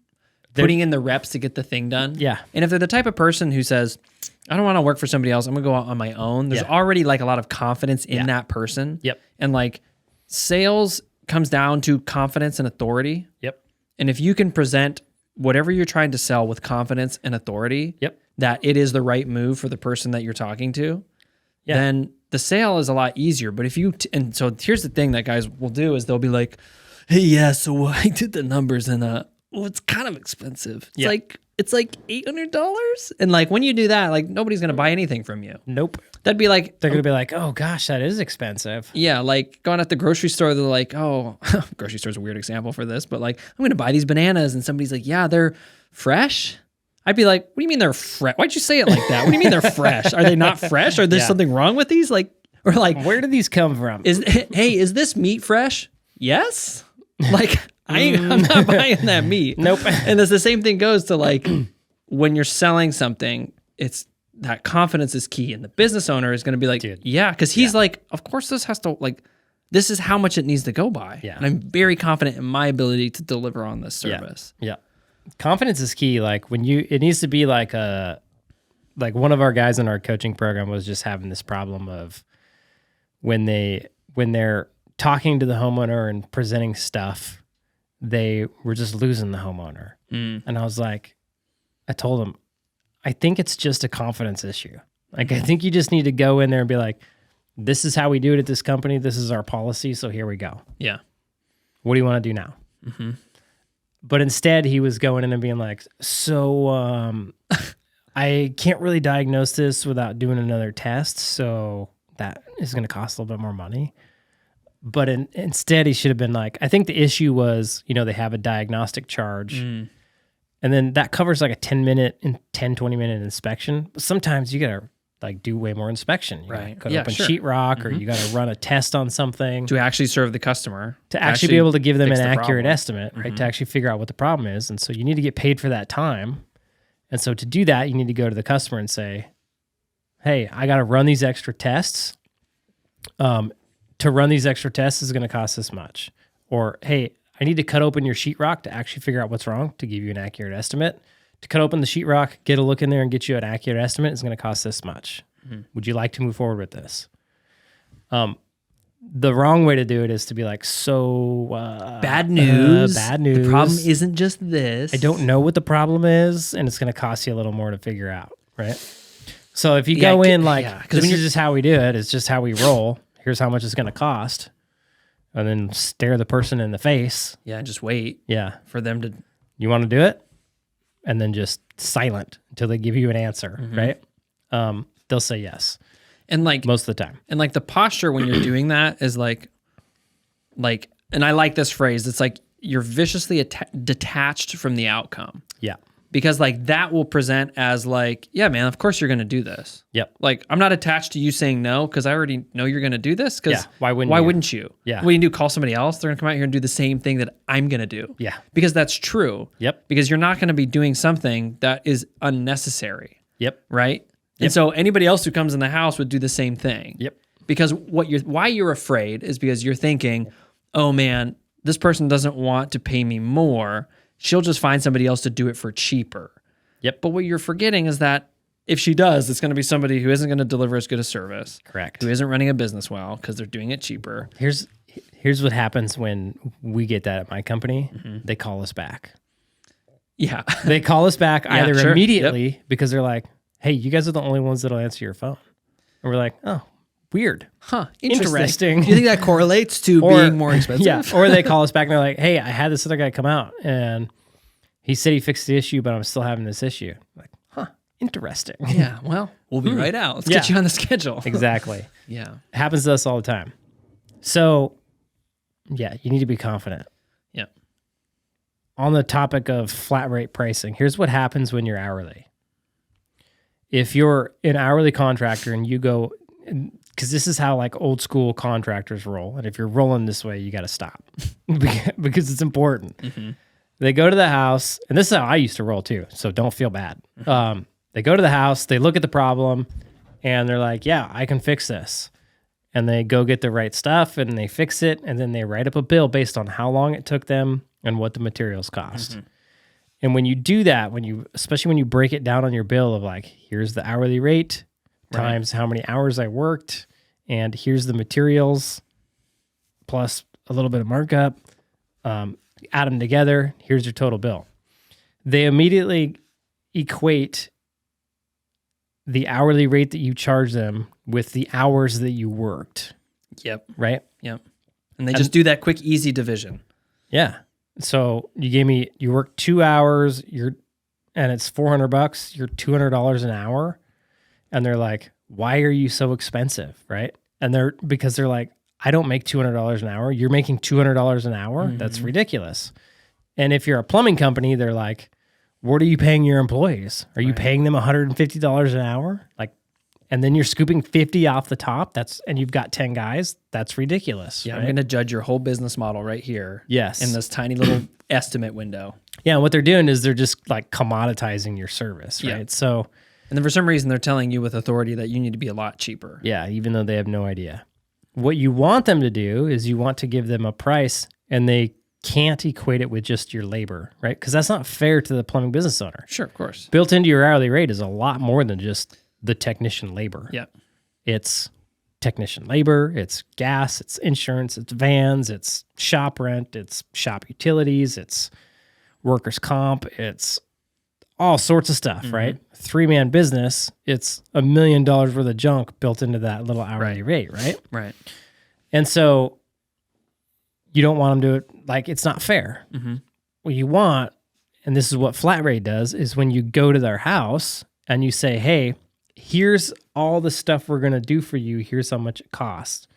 putting in the reps to get the thing done. Yeah. And if they're the type of person who says, I don't want to work for somebody else, I'm going to go out on my own, there's already like a lot of confidence in that person. Yep. And like sales comes down to confidence and authority. Yep. And if you can present whatever you're trying to sell with confidence and authority, that it is the right move for the person that you're talking to, then the sale is a lot easier. But if you, and so here's the thing that guys will do is they'll be like, hey, yeah, so I did the numbers and, well, it's kind of expensive. It's like $800. And like, when you do that, like nobody's going to buy anything from you. Nope. That'd be like, they're going to be like, oh gosh, that is expensive. Yeah. Like going at the grocery store, they're like, oh, grocery store's a weird example for this, but like, I'm going to buy these bananas. And somebody's like, yeah, they're fresh. I'd be like, what do you mean they're fresh? Why'd you say it like that? What do you mean they're fresh? Are they not fresh? Are there something wrong with these? Like, or like, where did these come from? Hey, is this meat fresh? Yes. Like, I'm not buying that meat. Nope. And the same thing goes to like, when you're selling something, it's that confidence is key. And the business owner is going to be like, because he's like, of course this has to like, this is how much it needs to go by. Yeah. And I'm very confident in my ability to deliver on this service. Yeah. Confidence is key. Like it needs to be like one of our guys in our coaching program was just having this problem of when they're talking to the homeowner and presenting stuff, they were just losing the homeowner. And I was like, I told him, I think it's just a confidence issue. Like, I think you just need to go in there and be like, this is how we do it at this company. This is our policy. So here we go. Yeah. What do you want to do now? Mm-hmm. But instead he was going in and being like, so I can't really diagnose this without doing another test. So that is going to cost a little bit more money. But instead he should have been like, I think the issue was, they have a diagnostic charge. And then that covers like a 20 minute inspection. But sometimes you got to like do way more inspection. You right. Cut open sheetrock, or you got to run a test on something. To actually serve the customer. To actually be able to give them an accurate estimate, right? To actually figure out what the problem is. And so you need to get paid for that time. And so to do that, you need to go to the customer and say, hey, I got to run these extra tests. To run these extra tests is going to cost this much. Or, hey, I need to cut open your sheetrock to actually figure out what's wrong to give you an accurate estimate. To cut open the sheetrock, get a look in there and get you an accurate estimate is going to cost this much. Would you like to move forward with this? The wrong way to do it is to be like, bad news. Bad news. The problem isn't just this. I don't know what the problem is, and it's going to cost you a little more to figure out, right? So if you go in like, this is just how we do it, it's just how we roll, here's how much it's going to cost, and then stare the person in the face. Yeah, and just wait. Yeah. For them to... You want to do it? And then just silent until they give you an answer, right? They'll say yes. And like... Most of the time. And like the posture when you're doing that is like, and I like this phrase, it's like you're viciously detached from the outcome. Yeah. Because like that will present as like, yeah, man, of course you're going to do this. Yep. Like I'm not attached to you saying no because I already know you're going to do this. Because why wouldn't you? Yeah. What do you do? Call somebody else? They're going to come out here and do the same thing that I'm going to do. Yeah. Because that's true. Yep. Because you're not going to be doing something that is unnecessary. Yep. Right? Yep. And so anybody else who comes in the house would do the same thing. Yep. Because why you're afraid is because you're thinking, oh man, this person doesn't want to pay me more. She'll just find somebody else to do it for cheaper. Yep. But what you're forgetting is that if she does, it's going to be somebody who isn't going to deliver as good a service. Correct. Who isn't running a business well because they're doing it cheaper. Here's what happens when we get that at my company. They call us back. Yeah. They call us back either immediately because they're like, hey, you guys are the only ones that'll answer your phone. And we're like, oh, weird. Huh. Interesting. Do you think that correlates to being more expensive? Yeah. Or they call us back and they're like, hey, I had this other guy come out and he said he fixed the issue, but I'm still having this issue. I'm like, huh, interesting. Yeah, well, we'll be right out. Let's get you on the schedule. Exactly. Yeah. It happens to us all the time. So, yeah, you need to be confident. Yeah. On the topic of flat rate pricing, here's what happens when you're hourly. if you're an hourly contractor and you go, because this is how like old school contractors roll, and if you're rolling this way, you got to stop because it's important. Mm-hmm. They go to the house, and this is how I used to roll too, so don't feel bad. They go to the house, they look at the problem, and they're like, yeah, I can fix this. And they go get the right stuff, and they fix it, and then they write up a bill based on how long it took them and what the materials cost. Mm-hmm. And when you do that, especially when you break it down on your bill of like, here's the hourly rate times how many hours I worked, and here's the materials plus a little bit of markup, add them together, here's your total bill. They immediately equate the hourly rate that you charge them with the hours that you worked. Yep. Right? Yep. And they just do that quick, easy division. Yeah. So you worked 2 hours, and it's $400, you're $200 an hour. And they're like, why are you so expensive? Right. And because they're like, I don't make $200 an hour. You're making $200 an hour. Mm-hmm. That's ridiculous. And if you're a plumbing company, they're like, what are you paying your employees? Are you paying them $150 an hour? Like, and then you're scooping 50 off the top. And you've got 10 guys. That's ridiculous. Yeah. Right? I'm going to judge your whole business model right here. Yes. In this tiny little estimate window. Yeah. And what they're doing is they're just like commoditizing your service. Right. Yeah. So, and then for some reason, they're telling you with authority that you need to be a lot cheaper. Yeah. Even though they have no idea. What you want them to do is you want to give them a price, and they can't equate it with just your labor, right? Because that's not fair to the plumbing business owner. Sure, of course. Built into your hourly rate is a lot more than just the technician labor. Yeah. It's technician labor, it's gas, it's insurance, it's vans, it's shop rent, it's shop utilities, it's workers' comp, it's all sorts of stuff, right? 3-man business, it's $1 million worth of junk built into that little hourly rate, right? Right. And so you don't want them to, like, it's not fair. Mm-hmm. What you want, and this is what flat rate does, is when you go to their house and you say, hey, here's all the stuff we're going to do for you. Here's how much it costs.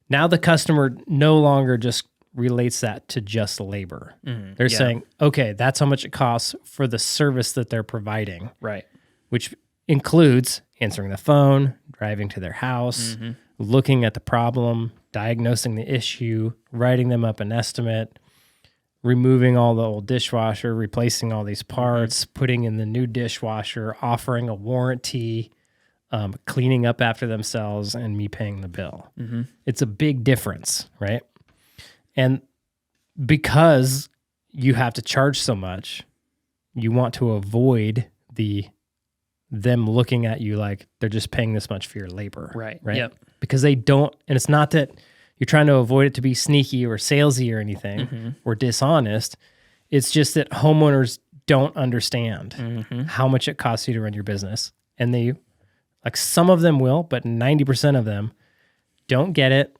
Now the customer no longer just relates that to just labor. Mm-hmm. They're saying, okay, that's how much it costs for the service that they're providing. Right. Which includes answering the phone, driving to their house, looking at the problem, diagnosing the issue, writing them up an estimate, removing all the old dishwasher, replacing all these parts, putting in the new dishwasher, offering a warranty, cleaning up after themselves, and me paying the bill. Mm-hmm. It's a big difference, right? And because you have to charge so much, you want to avoid them looking at you like they're just paying this much for your labor. Right. Yep. Because they don't, and it's not that you're trying to avoid it to be sneaky or salesy or anything or dishonest. It's just that homeowners don't understand how much it costs you to run your business. And some of them will, but 90% of them don't get it,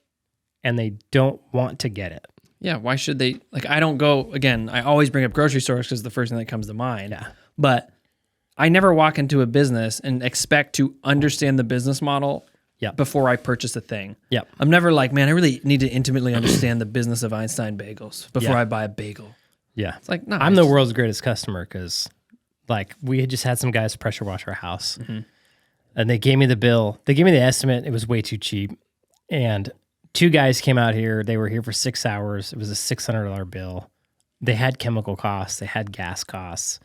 and they don't want to get it. Yeah, why should they? Like, I don't go, again, I always bring up grocery stores because it's the first thing that comes to mind. Yeah. But I never walk into a business and expect to understand the business model before I purchase a thing. Yep. I'm never like, man, I really need to intimately understand the business of Einstein bagels before I buy a bagel. Yeah. It's like, no. I'm the world's greatest customer because, like, we had just had some guys pressure wash our house. And they gave me the bill. They gave me the estimate. It was way too cheap. And 2 guys came out here. They were here for 6 hours. It was a $600 bill. They had chemical costs. They had gas costs.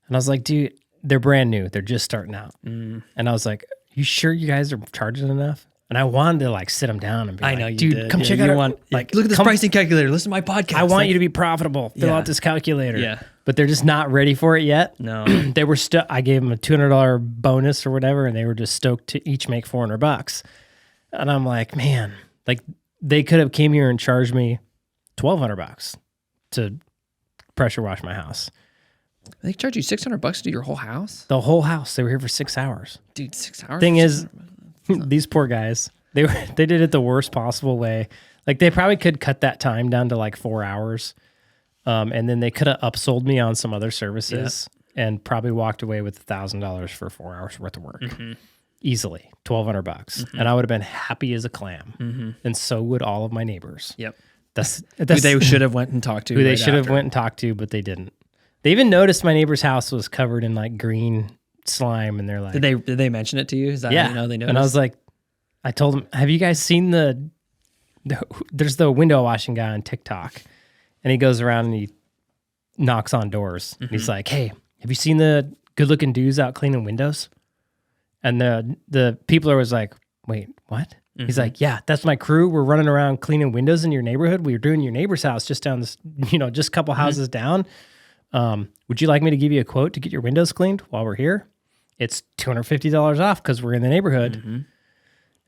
And I was like, dude, they're brand new. They're just starting out. And I was like, you sure you guys are charging enough? And I wanted to like sit them down and be like, dude, come check out look at this pricing calculator. Listen to my podcast. I want you to be profitable. Fill out this calculator. Yeah. But they're just not ready for it yet. No. They were I gave them a $200 bonus or whatever, and they were just stoked to each make $400. And I'm like, man, like they could have came here and charged me $1,200 to pressure wash my house. They charge you $600 to do your whole house? The whole house. They were here for 6 hours. Dude, 6 hours? Thing is, these poor guys, they did it the worst possible way. Like they probably could cut that time down to like 4 hours. And then they could have upsold me on some other services and probably walked away with $1,000 for 4 hours worth of work. Easily, $1,200. And I would have been happy as a clam. And so would all of my neighbors. Yep. That's who they should have went and talked to. Who they should have went and talked to, but they didn't. They even noticed my neighbor's house was covered in like green slime, and they're like, Did they mention it to you? Is that how you know they noticed? And I was like, I told them, have you guys seen there's the window washing guy on TikTok, and he goes around and he knocks on doors. And he's like, hey, have you seen the good looking dudes out cleaning windows? And the people are always like, wait, what? He's like, yeah, that's my crew. We're running around cleaning windows in your neighborhood. We were doing your neighbor's house just down this, just a couple houses down. Would you like me to give you a quote to get your windows cleaned while we're here? It's $250 off because we're in the neighborhood.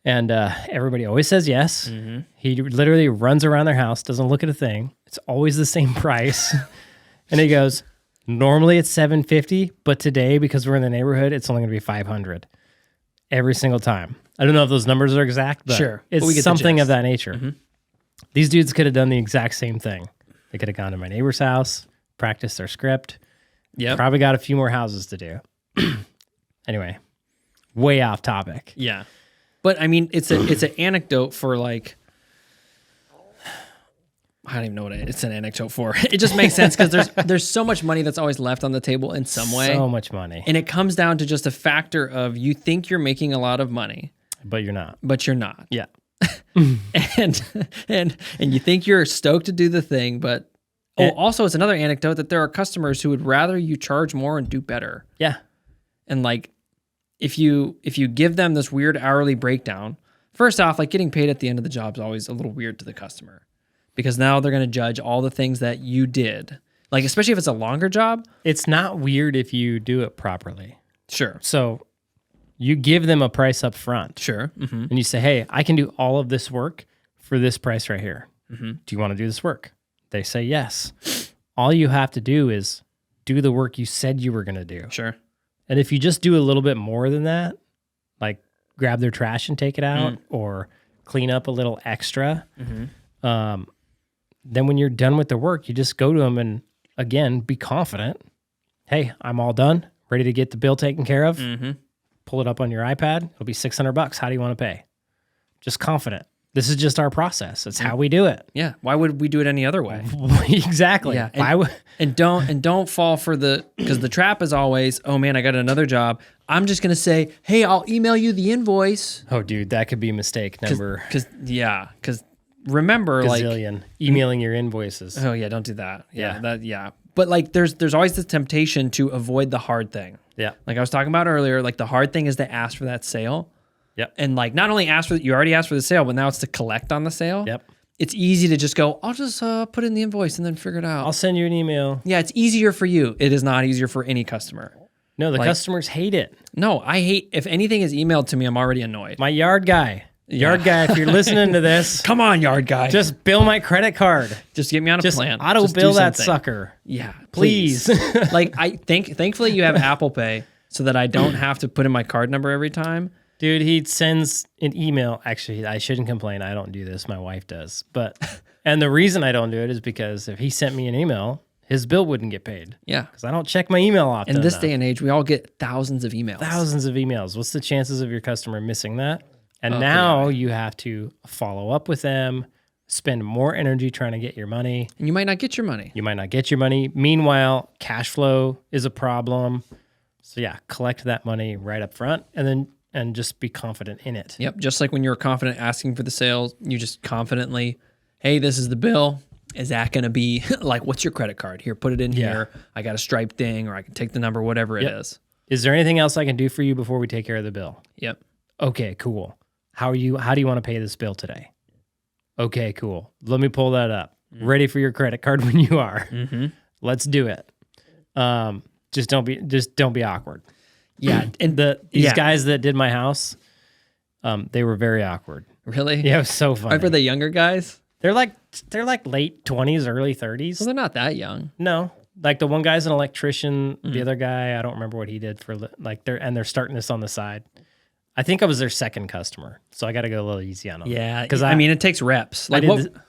And everybody always says yes. He literally runs around their house, doesn't look at a thing. It's always the same price. And he goes, normally it's $750, but today, because we're in the neighborhood, it's only going to be $500 every single time. I don't know if those numbers are exact, but it's something of that nature. These dudes could have done the exact same thing. They could have gone to my neighbor's house, practiced their script. Probably got a few more houses to do. Anyway, way off topic. Yeah. But I mean, it's an anecdote for like, I don't even know what it's an anecdote for. It just makes sense because there's so much money that's always left on the table in some way. So much money. And it comes down to just a factor of you think you're making a lot of money. But you're not. But you're not. Yeah. and you think you're stoked to do the thing, but also it's another anecdote that there are customers who would rather you charge more and do better. Yeah. And like if you give them this weird hourly breakdown, first off, like getting paid at the end of the job is always a little weird to the customer because now they're going to judge all the things that you did. Like especially if it's a longer job. It's not weird if you do it properly. Sure. So you give them a price up front. Sure. And you say, hey, I can do all of this work for this price right here. Do you want to do this work? They say yes. All you have to do is do the work you said you were going to do. Sure. And if you just do a little bit more than that, like grab their trash and take it out or clean up a little extra, then when you're done with the work, you just go to them and, again, be confident. Hey, I'm all done, ready to get the bill taken care of. Pull it up on your iPad. It'll be $600. How do you want to pay? Just confident. This is just our process. It's how we do it. Yeah. Why would we do it any other way? Exactly. Yeah. And don't fall for because the trap is always, oh man, I got another job. I'm just gonna say, hey, I'll email you the invoice. Oh, dude, that could be mistake number. Because remember, gazillion, emailing your invoices. Oh yeah, don't do that. Yeah. But like, there's always the temptation to avoid the hard thing. Yeah. Like I was talking about earlier, like the hard thing is to ask for that sale. Yep. And like not only you already asked for the sale, but now it's to collect on the sale. Yep. It's easy to just go, I'll just put in the invoice and then figure it out. I'll send you an email. Yeah, it's easier for you. It is not easier for any customer. No, the customers hate it. No, I hate, if anything is emailed to me, I'm already annoyed. My yard guy, if you're listening to this. Come on, yard guy. Just bill my credit card. Just get me on a plan. Auto bill that sucker. Yeah, please. Like thankfully you have Apple Pay so that I don't have to put in my card number every time. Dude, he sends an email. Actually, I shouldn't complain. I don't do this. My wife does. And the reason I don't do it is because if he sent me an email, his bill wouldn't get paid. Yeah. Because I don't check my email often. In this day and age, we all get thousands of emails. Thousands of emails. What's the chances of your customer missing that? And now you have to follow up with them, spend more energy trying to get your money. And you might not get your money. Meanwhile, cash flow is a problem. So yeah, collect that money right up front and just be confident in it. Yep. Just like when you're confident asking for the sales, you just confidently, hey, this is the bill. Is that going to be like, what's your credit card? Here, put it in here. I got a Stripe thing, or I can take the number, whatever it is. Is there anything else I can do for you before we take care of the bill? Yep. Okay, cool. How do you want to pay this bill today? Okay, cool. Let me pull that up. Ready for your credit card when you are. Let's do it. Just don't be awkward. Yeah. And these guys that did my house, they were very awkward. Really? Yeah, it was so funny. For the younger guys? They're like late 20s, early 30s. Well, they're not that young. No. Like the one guy's an electrician. The other guy, I don't remember what he did for they're starting this on the side. I think I was their second customer, so I got to go a little easy on them. Yeah, because I mean, it takes reps. Like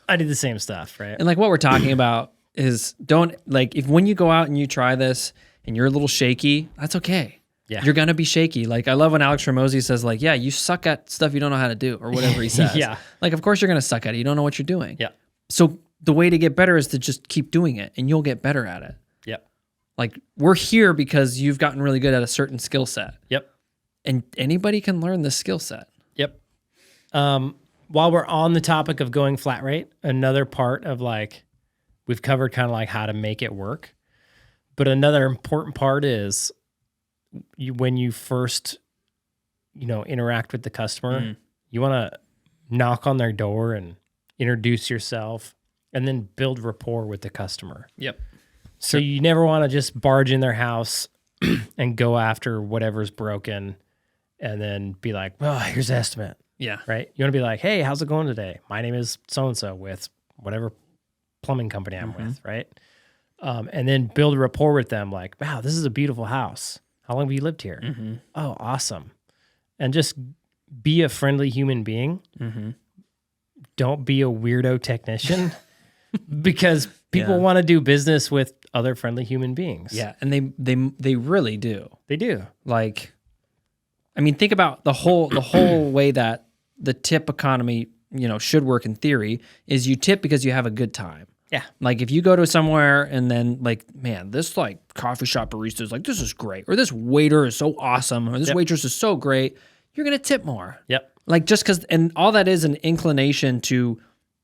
I did the same stuff, right? And like what we're talking about is when you go out and you try this and you're a little shaky, that's okay. Yeah, you're gonna be shaky. Like I love when Alex Ramosi says, like, yeah, you suck at stuff you don't know how to do, or whatever he says. Yeah, like of course you're gonna suck at it. You don't know what you're doing. Yeah. So the way to get better is to just keep doing it, and you'll get better at it. Yep. Like, we're here because you've gotten really good at a certain skill set. Yep. And anybody can learn this skill set. Yep. While we're on the topic of going flat rate, another part of like, we've covered kind of like how to make it work. But another important part is when you first, interact with the customer, you want to knock on their door and introduce yourself and then build rapport with the customer. Yep. So you never want to just barge in their house and go after whatever's broken and then be like, well, here's the estimate. Yeah. Right? You want to be like, hey, how's it going today? My name is so-and-so with whatever plumbing company I'm with, right? And then build a rapport with them like, wow, this is a beautiful house. How long have you lived here? Oh, awesome. And just be a friendly human being. Don't be a weirdo technician because people want to do business with other friendly human beings. Yeah, and they really do. They do. Like, I mean, think about the whole way that the tip economy, should work in theory is you tip because you have a good time. Yeah. Like if you go to somewhere and then like, man, this like coffee shop barista is like, this is great. Or this waiter is so awesome. Or this waitress is so great. You're going to tip more. Yep. Like just because, and all that is an inclination to,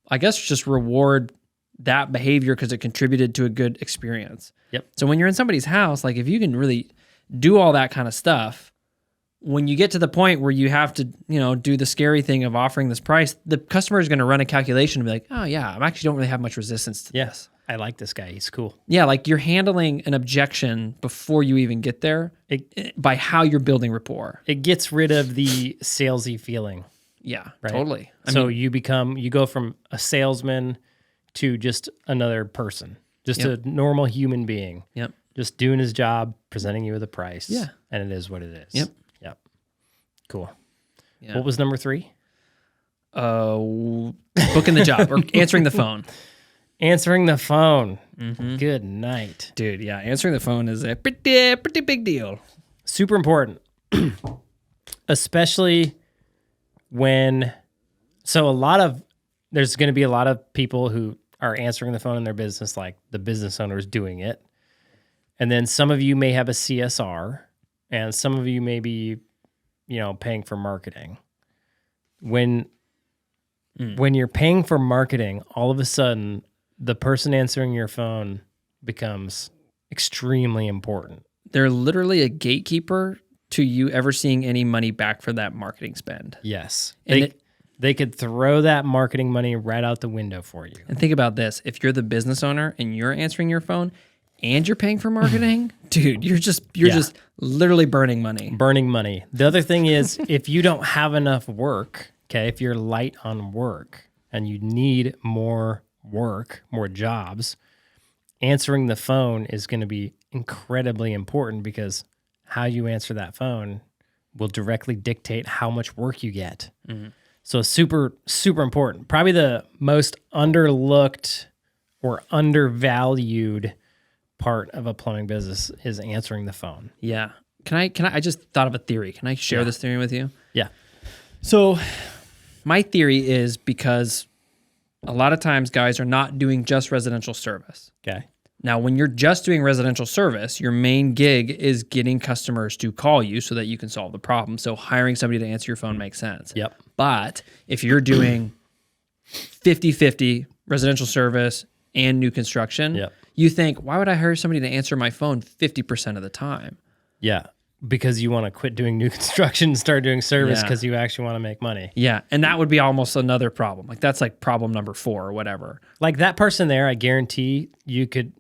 I guess, just reward that behavior because it contributed to a good experience. Yep. So when you're in somebody's house, like if you can really do all that kind of stuff, when you get to the point where you have to, do the scary thing of offering this price, the customer is going to run a calculation and be like, oh yeah, I actually don't really have much resistance to this. I like this guy. He's cool. Yeah, like you're handling an objection before you even get there by how you're building rapport. It gets rid of the salesy feeling. Yeah, right? totally. You go from a salesman to just another person, just a normal human being. Yep. Just doing his job, presenting you with a price. Yeah. And it is what it is. Yep. Yep. Cool. Yeah. What was number 3? Booking the job or answering the phone. Answering the phone. Good night. Dude, yeah. Answering the phone is a pretty big deal. Super important. Especially when, there's going to be a lot of people who are answering the phone in their business, like the business owner is doing it. And then some of you may have a CSR and some of you may be, paying for marketing. When you're paying for marketing, all of a sudden the person answering your phone becomes extremely important. They're literally a gatekeeper to you ever seeing any money back for that marketing spend. Yes. And they could throw that marketing money right out the window for you. And think about this. If you're the business owner and you're answering your phone and you're paying for marketing, dude, you're just literally burning money. Burning money. The other thing is if you don't have enough work, okay, if you're light on work and you need more work, more jobs, answering the phone is going to be incredibly important because how you answer that phone will directly dictate how much work you get. So super, super important. Probably the most underlooked or undervalued part of a plumbing business is answering the phone. Yeah. I just thought of a theory. Can I share this theory with you? Yeah. So my theory is because a lot of times guys are not doing just residential service. Okay. Now, when you're just doing residential service, your main gig is getting customers to call you so that you can solve the problem. So hiring somebody to answer your phone makes sense. Yep. But if you're doing 50-50 residential service and new construction, you think, why would I hire somebody to answer my phone 50% of the time? Yeah. Because you want to quit doing new construction and start doing service because you actually want to make money. Yeah. And that would be almost another problem. Like that's like problem number 4 or whatever. Like that person there, I guarantee you could.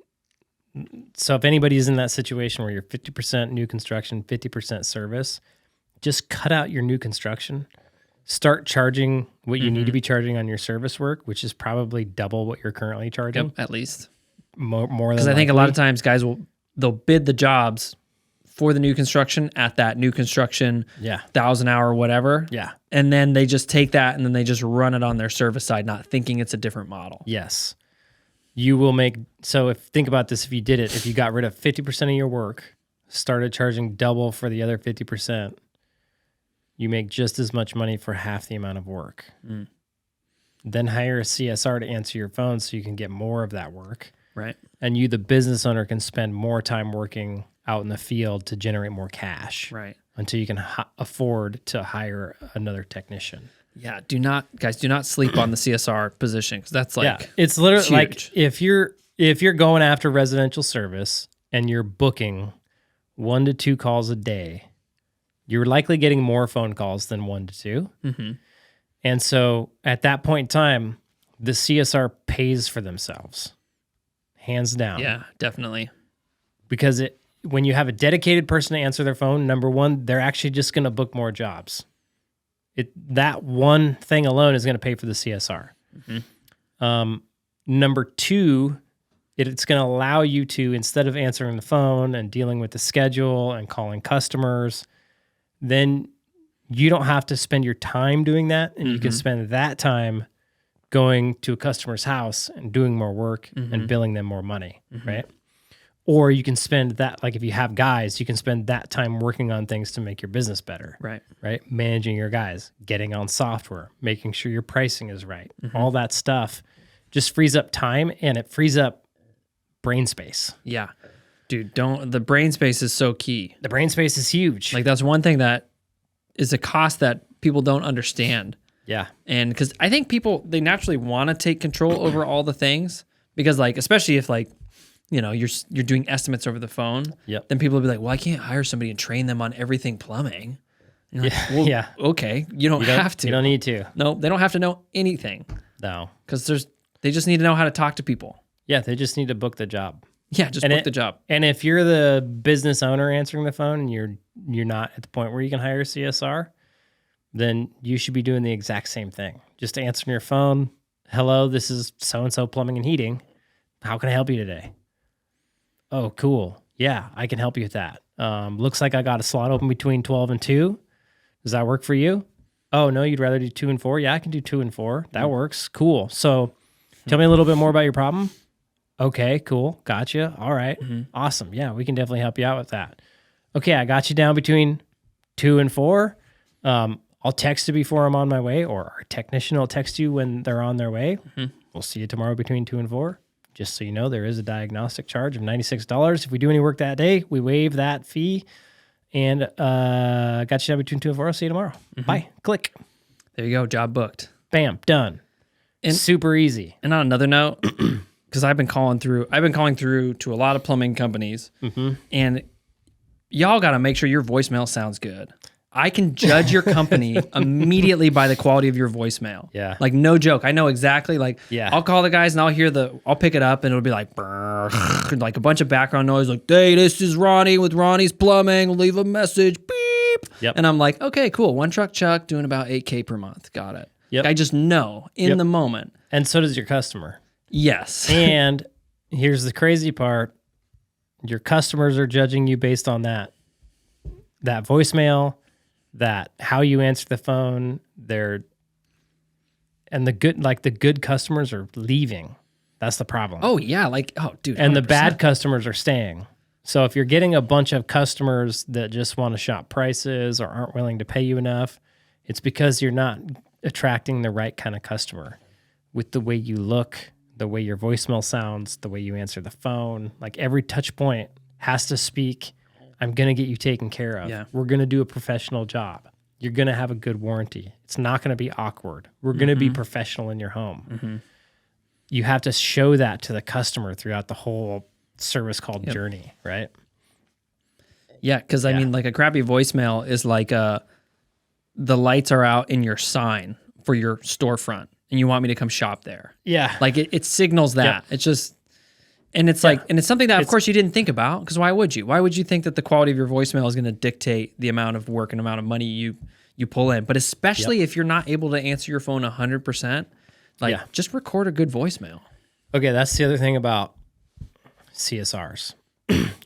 So if anybody's in that situation where you're 50% new construction, 50% service, just cut out your new construction. Start charging what you need to be charging on your service work, which is probably double what you're currently charging. Yep, at least. More than because I think a lot of times guys they'll bid the jobs for the new construction at that new construction 1,000 hour whatever. Yeah. And then they just take that and then they just run it on their service side, not thinking it's a different model. Yes. You will think about this, if you got rid of 50% of your work, started charging double for the other 50%, you make just as much money for half the amount of work. Then hire a CSR to answer your phone so you can get more of that work. Right. And you, the business owner, can spend more time working out in the field to generate more cash. Right. Until you can afford to hire another technician. Yeah. Do not sleep on the CSR position, because that's like, it's literally huge. like if you're going after residential service and you're booking 1 to 2 calls a day, you're likely getting more phone calls than 1 to 2. Mm-hmm. And so at that point in time, the CSR pays for themselves, hands down. Yeah, definitely. Because when you have a dedicated person to answer their phone, number one, they're actually just going to book more jobs. That one thing alone is going to pay for the CSR. Mm-hmm. Number two, it's going to allow you to, instead of answering the phone and dealing with the schedule and calling customers, then you don't have to spend your time doing that, and you can spend that time going to a customer's house and doing more work and billing them more money, right? Or you can spend that, like if you have guys, you can spend that time working on things to make your business better, Right. Managing your guys, getting on software, making sure your pricing is right. All that stuff just frees up time, and it frees up brain space. Yeah. Dude, the brain space is so key. The brain space is huge. Like, that's one thing that is a cost that people don't understand. Yeah. And because I think people, they naturally want to take control over all the things, because like, especially if like, you know, you're doing estimates over the phone, then people will be like, well, I can't hire somebody and train them on everything plumbing. And you're like, well, okay, you don't have to. You don't need to. No, they don't have to know anything. No. Because they just need to know how to talk to people. Yeah, they just need to book the job. Yeah, just book the job. And if you're the business owner answering the phone and you're not at the point where you can hire CSR, then you should be doing the exact same thing. Just answering your phone. Hello, this is so-and-so plumbing and heating. How can I help you today? Oh, cool. Yeah, I can help you with that. Looks like I got a slot open between 12 and 2. Does that work for you? Oh, no, you'd rather do 2 and 4? Yeah, I can do 2 and 4. That works. Cool. So tell me a little bit more about your problem. Okay, cool. Gotcha. All right. Awesome. Yeah, we can definitely help you out with that. Okay, I got you down between 2 and 4. I'll text you before I'm on my way, or our technician will text you when they're on their way. We'll see you tomorrow between 2 and 4. Just so you know, there is a diagnostic charge of $96. If we do any work that day, we waive that fee. And got you down between 2 and 4. I'll see you tomorrow. Bye. Click. There you go. Job booked. Bam. Done. And super easy. And on another note, because I've been calling through to a lot of plumbing companies, and y'all got to make sure your voicemail sounds good. I can judge your company immediately by the quality of your voicemail. Yeah. Like, no joke. I know exactly. Like, yeah. I'll call the guys and I'll pick it up and it'll be like, brrr, like a bunch of background noise. Like, hey, this is Ronnie with Ronnie's Plumbing. Leave a message. Beep. Yep. And I'm like, okay, cool. One truck Chuck doing about $8K per month. Got it. Yep. I just know in the moment. And so does your customer. Yes. And here's the crazy part. Your customers are judging you based on that voicemail, that how you answer the phone, the good customers are leaving. That's the problem. Oh yeah, like, oh dude. And 100%. the bad customers are staying. So if you're getting a bunch of customers that just want to shop prices or aren't willing to pay you enough, it's because you're not attracting the right kind of customer with the way you look, the way your voicemail sounds, the way you answer the phone. Like, every touch point has to speak, I'm going to get you taken care of. Yeah. We're going to do a professional job. You're going to have a good warranty. It's not going to be awkward. We're going to be professional in your home. You have to show that to the customer throughout the whole service call journey, right? Yeah, because I mean, like, a crappy voicemail is like the lights are out in your sign for your storefront and you want me to come shop there. Yeah. Like, it signals that. Yep. It's just, and it's like, and it's something that, of course, you didn't think about, because why would you? Why would you think that the quality of your voicemail is going to dictate the amount of work and amount of money you pull in? But especially if you're not able to answer your phone 100%, like, just record a good voicemail. Okay, that's the other thing about CSRs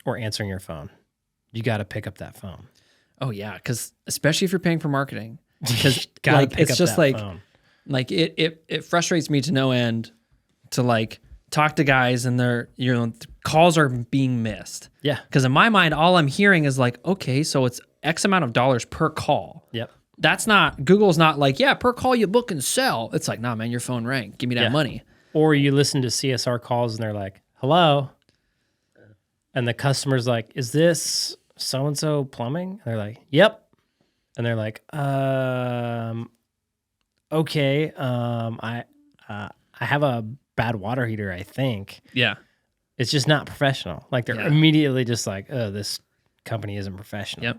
or answering your phone. You got to pick up that phone. Oh yeah, because especially if you're paying for marketing, because Gotta like, pick it's up just that like phone. Like, it frustrates me to no end to like talk to guys and their calls are being missed. Yeah. Because in my mind, all I'm hearing is like, okay, so it's X amount of dollars per call. Yep. That's not, Google's not like, yeah, per call you book and sell. It's like, nah, man, your phone rang. Give me that money. Or you listen to CSR calls and they're like, hello? And the customer's like, is this so-and-so plumbing? And they're like, yep. And they're like, okay, I have a bad water heater, I think. Yeah. It's just not professional. Like they're immediately just like, oh, this company isn't professional. Yep.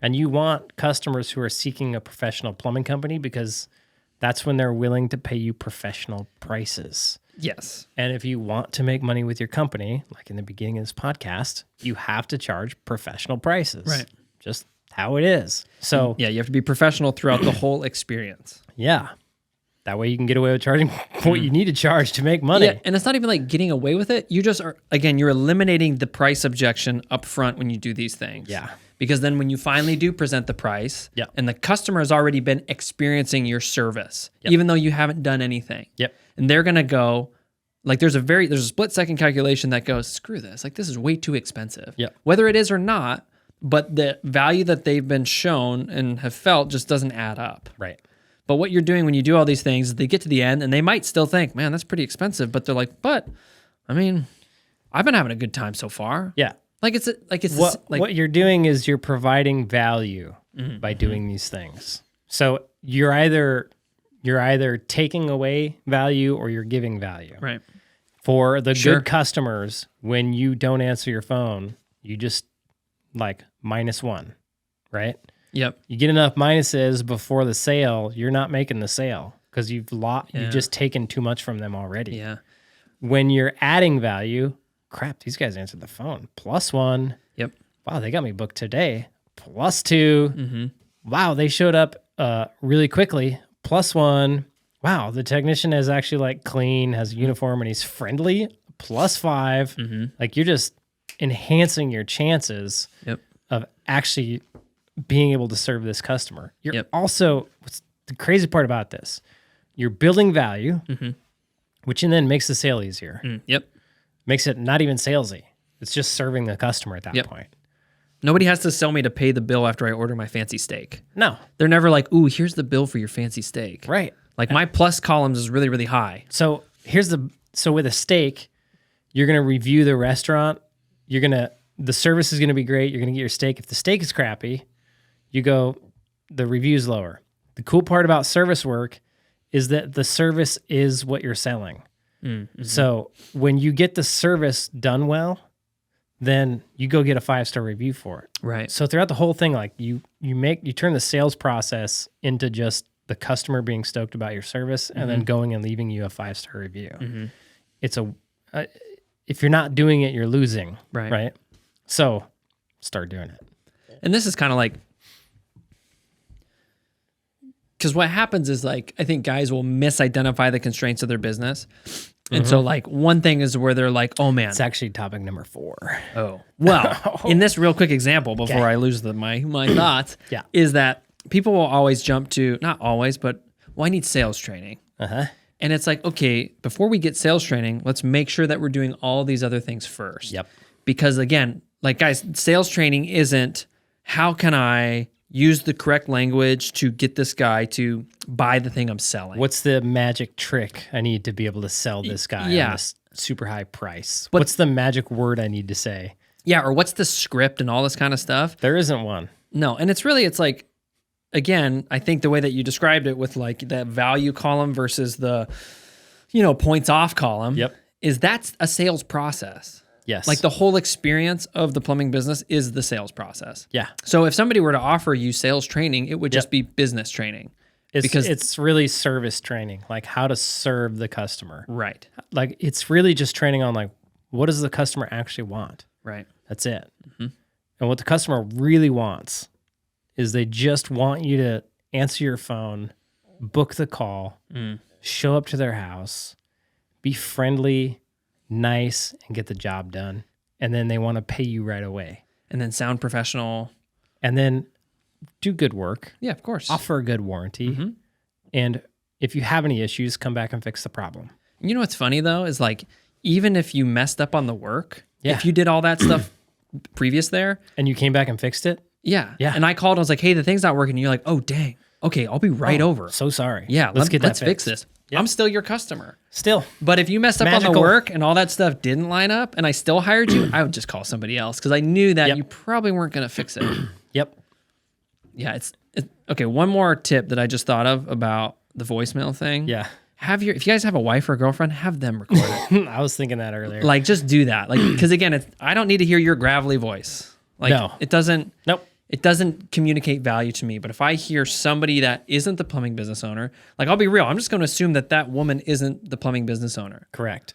And you want customers who are seeking a professional plumbing company because that's when they're willing to pay you professional prices. Yes. And if you want to make money with your company, like in the beginning of this podcast, you have to charge professional prices. Right. Just how it is. So yeah, you have to be professional throughout the whole experience. Yeah. That way you can get away with charging what you need to charge to make money. Yeah, and it's not even like getting away with it. You just are, again, you're eliminating the price objection up front when you do these things. Yeah. Because then when you finally do present the price, and the customer has already been experiencing your service, even though you haven't done anything. Yep. And they're going to go, like there's a split second calculation that goes, screw this. Like this is way too expensive. Yep. Whether it is or not, but the value that they've been shown and have felt just doesn't add up. Right. But what you're doing when you do all these things is they get to the end and they might still think, man, that's pretty expensive. But they're like, but I mean, I've been having a good time so far. Yeah. What you're doing is you're providing value by doing these things. So you're either taking away value or you're giving value. Right. For the good customers, when you don't answer your phone, you just like -1, right? Yep. You get enough minuses before the sale, you're not making the sale because you've just taken too much from them already. Yeah. When you're adding value, crap, these guys answered the phone. +1. Yep. Wow, they got me booked today. +2. Wow, they showed up really quickly. +1. Wow, the technician is actually like clean, has a uniform, and he's friendly. +5. Like you're just enhancing your chances of actually being able to serve this customer. You're also, what's the crazy part about this, you're building value, which then makes the sale easier. Yep. Makes it not even salesy. It's just serving the customer at that point. Nobody has to sell me to pay the bill after I order my fancy steak. No. They're never like, ooh, here's the bill for your fancy steak. Right. Like my plus columns is really, really high. So with a steak, you're going to review the restaurant. The service is going to be great. You're going to get your steak. If the steak is crappy, the review's lower. The cool part about service work is that the service is what you're selling. So when you get the service done well, then you go get a 5-star review for it. Right. So throughout the whole thing, like you turn the sales process into just the customer being stoked about your service and then going and leaving you a 5-star review. It's if you're not doing it, you're losing. Right. So start doing it. And this is kind of like, because what happens is like, I think guys will misidentify the constraints of their business. And so like one thing is where they're like, oh man. It's actually topic number 4. Oh, well, in this real quick example, before I lose my thoughts, is that people will always jump to, not always, but, well, I need sales training. And it's like, okay, before we get sales training, let's make sure that we're doing all these other things first. Yep. Because again, like guys, sales training isn't how can I use the correct language to get this guy to buy the thing I'm selling. What's the magic trick I need to be able to sell this guy on this super high price? What's the magic word I need to say? Yeah, or what's the script and all this kind of stuff? There isn't one. No, and it's like, again, I think the way that you described it with like that value column versus the, points off column is that's a sales process. Yes. Like the whole experience of the plumbing business is the sales process. Yeah. So if somebody were to offer you sales training, it would just be business training. Because it's really service training, like how to serve the customer. Right. Like it's really just training on like, what does the customer actually want? Right. That's it. And what the customer really wants is they just want you to answer your phone, book the call, show up to their house, be friendly, nice, and get the job done. And then they want to pay you right away. And then sound professional. And then do good work. Yeah, of course. Offer a good warranty. And if you have any issues, come back and fix the problem. You know what's funny though is like, even if you messed up on the work, if you did all that stuff previous there. And you came back and fixed it? Yeah. And I called, I was like, hey, the thing's not working. And you're like, oh, dang. Okay, I'll be right over. So sorry. Yeah, let's fix this. Yep. I'm still your customer. Still. But if you messed up on Magical. the work and all that stuff didn't line up and I still hired you, I would just call somebody else because I knew that you probably weren't going to fix it. Yep. Yeah, it's okay. One more tip that I just thought of about the voicemail thing. Yeah. If you guys have a wife or a girlfriend, have them record it. I was thinking that earlier. Like, just do that. Like, because again, I don't need to hear your gravelly voice. Like, No. it doesn't. Nope. It doesn't communicate value to me. But if I hear somebody that isn't the plumbing business owner, like, I'll be real. I'm just going to assume that woman isn't the plumbing business owner. Correct.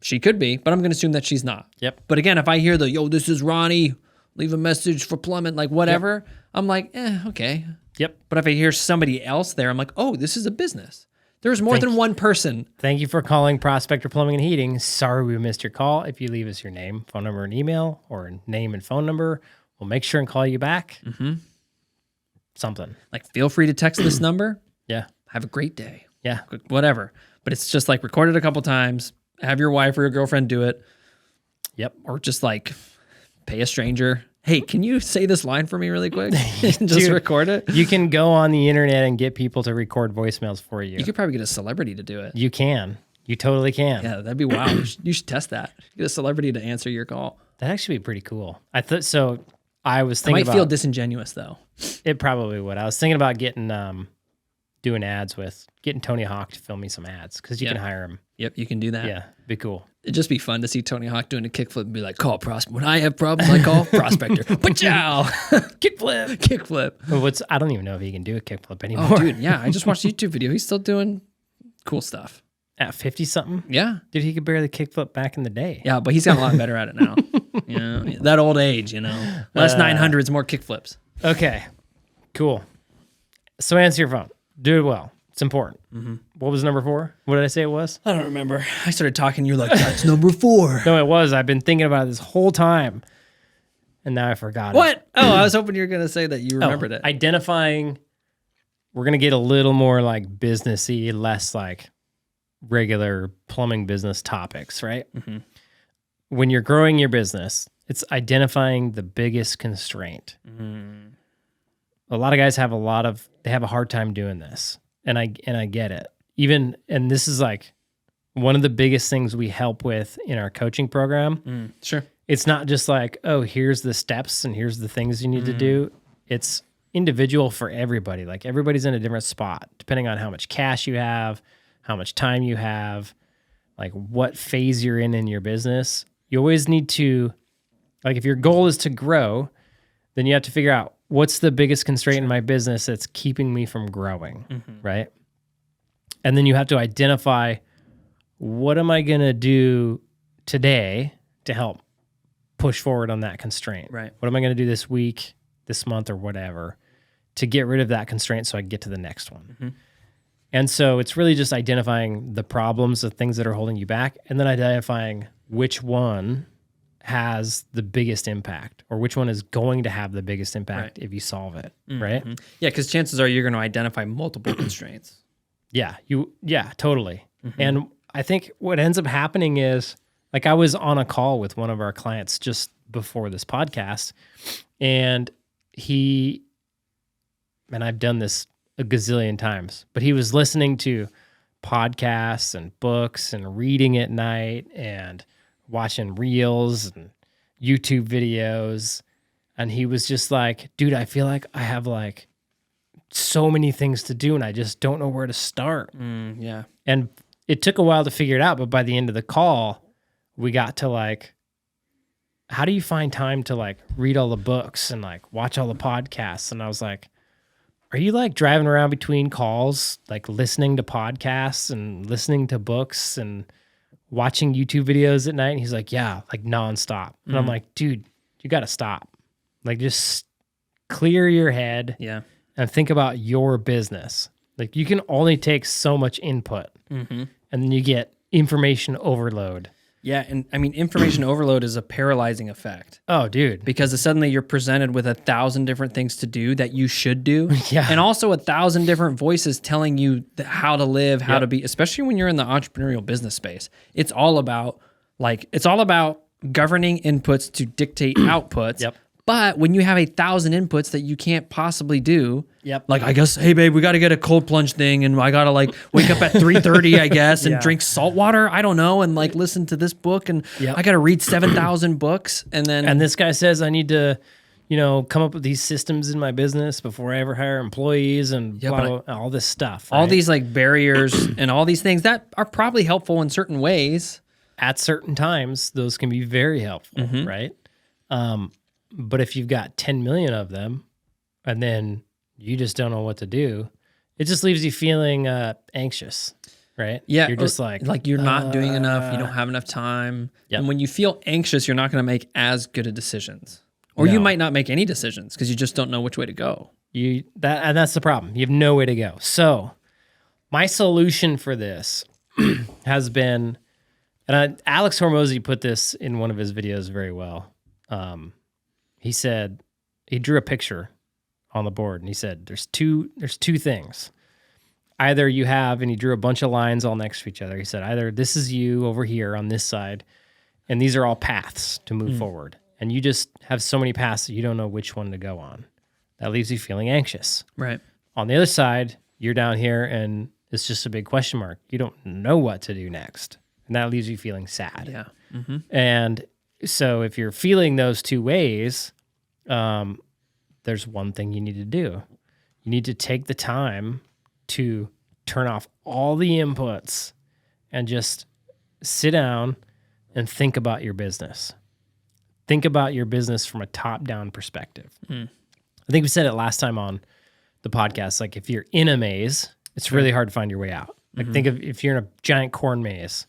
She could be, but I'm going to assume that she's not. Yep. But again, if I hear yo, this is Ronnie, leave a message for plumbing, like whatever, I'm like, okay. Yep. But if I hear somebody else there, I'm like, oh, this is a business. There's more than one person. Thank you for calling Prospector Plumbing and Heating. Sorry we missed your call. If you leave us your name, phone number, and email, or name and phone number, we'll make sure and call you back. Mm-hmm. Something. Like, feel free to text this number. Yeah. Have a great day. Yeah. Whatever. But it's just like record it a couple times. Have your wife or your girlfriend do it. Yep. Or just like pay a stranger. Hey, can you say this line for me really quick? Just Dude, record it. You can go on the internet and get people to record voicemails for you. You could probably get a celebrity to do it. You can. You totally can. Yeah, that'd be wild. You should test that. Get a celebrity to answer your call. That'd actually be pretty cool. I thought so. I was It thinking might about feel disingenuous though. it. Probably would. I was thinking about getting doing ads with getting Tony Hawk to film me some ads because you can hire him. Yep, you can do that. Yeah, be cool. It'd just be fun to see Tony Hawk doing a kickflip and be like, call Prospector. When I have problems, I call Prospector. Pachow! Kickflip. Kickflip. I don't even know if he can do a kickflip anymore. Oh, dude, yeah. I just watched a YouTube video. He's still doing cool stuff. At 50 something? Yeah. Dude, he could barely kickflip back in the day. Yeah, but he's gotten a lot better at it now. That old age, Less 900s, more kickflips. Okay, cool. So answer your phone. Do it well. It's important. Mm-hmm. What was number 4? What did I say it was? I don't remember. I started talking. You're like, that's number 4. No, it was. I've been thinking about it this whole time. And now I forgot What? it. Oh, I was hoping you were going to say that you remembered it. Identifying. We're going to get a little more like businessy, less like regular plumbing business topics, right? Mm-hmm. When you're growing your business, it's identifying the biggest constraint. Mm. A lot of guys have they have a hard time doing this. And I get it. And this is like one of the biggest things we help with in our coaching program. Sure. It's not just like, oh, here's the steps and here's the things you need to do. It's individual for everybody. Like, everybody's in a different spot, depending on how much cash you have, how much time you have, like what phase you're in your business. You always need to, like, if your goal is to grow, then you have to figure out what's the biggest constraint in my business that's keeping me from growing, right? And then you have to identify, what am I going to do today to help push forward on that constraint? Right. What am I going to do this week, this month, or whatever to get rid of that constraint so I can get to the next one? Mm-hmm. And so it's really just identifying the problems, the things that are holding you back, and then identifying which one has the biggest impact, or which one is going to have the biggest impact if you solve it, right? Yeah, because chances are you're going to identify multiple constraints. Yeah, totally. And I think what ends up happening is, like, I was on a call with one of our clients just before this podcast, and I've done this a gazillion times, but he was listening to podcasts and books and reading at night and watching reels and YouTube videos. And he was just like, dude, I feel like I have like so many things to do and I just don't know where to start. Yeah. And it took a while to figure it out, but by the end of the call, we got to like, how do you find time to like read all the books and like watch all the podcasts? And I was like, are you like driving around between calls, like listening to podcasts and listening to books and watching YouTube videos at night? And he's like, yeah, like nonstop. And I'm like, dude, you got to stop. Like, just clear your head and think about your business. Like, you can only take so much input and then you get information overload. Yeah, and I mean, information overload is a paralyzing effect. Oh, dude. Because suddenly you're presented with 1,000 different things to do that you should do. Yeah. And also 1,000 different voices telling you how to live, how to be, especially when you're in the entrepreneurial business space. It's all about governing inputs to dictate outputs. But when you have 1,000 inputs that you can't possibly do, Yep. like I guess, hey babe, we got to get a cold plunge thing, and I got to like wake up at 3:30, I guess, and Yeah. drink salt water. I don't know, and like listen to this book, and Yep. I got to read 7,000 books, and then And this guy says I need to, come up with these systems in my business before I ever hire employees and Yeah, blah, but blah, all this stuff. all right? these like barriers and all these things that are probably helpful in certain ways. At certain times, those can be very helpful, Mm-hmm. right? But if you've got 10 million of them and then you just don't know what to do, it just leaves you feeling anxious, right? Yeah, You're just like you're not doing enough. You don't have enough time. Yep. And when you feel anxious, you're not going to make as good of decisions, or you No. might not make any decisions because you just don't know which way to go. and that's the problem. You have no way to go. So my solution for this has been, and Alex Hormozy put this in one of his videos very well. He said he drew a picture on the board and he said there's two things. Either you have, and he drew a bunch of lines all next to each other. He said either this is you over here on this side, and these are all paths to move forward. And you just have so many paths that you don't know which one to go on. That leaves you feeling anxious. Right. On the other side, you're down here and it's just a big question mark. You don't know what to do next. And that leaves you feeling sad. Yeah. Mm-hmm. And so if you're feeling those two ways, there's one thing you need to do. You need to take the time to turn off all the inputs and just sit down and think about your business. Think about your business from a top-down perspective. I think we said it last time on the podcast. Like if you're in a maze, it's really hard to find your way out. Like think of if you're in a giant corn maze,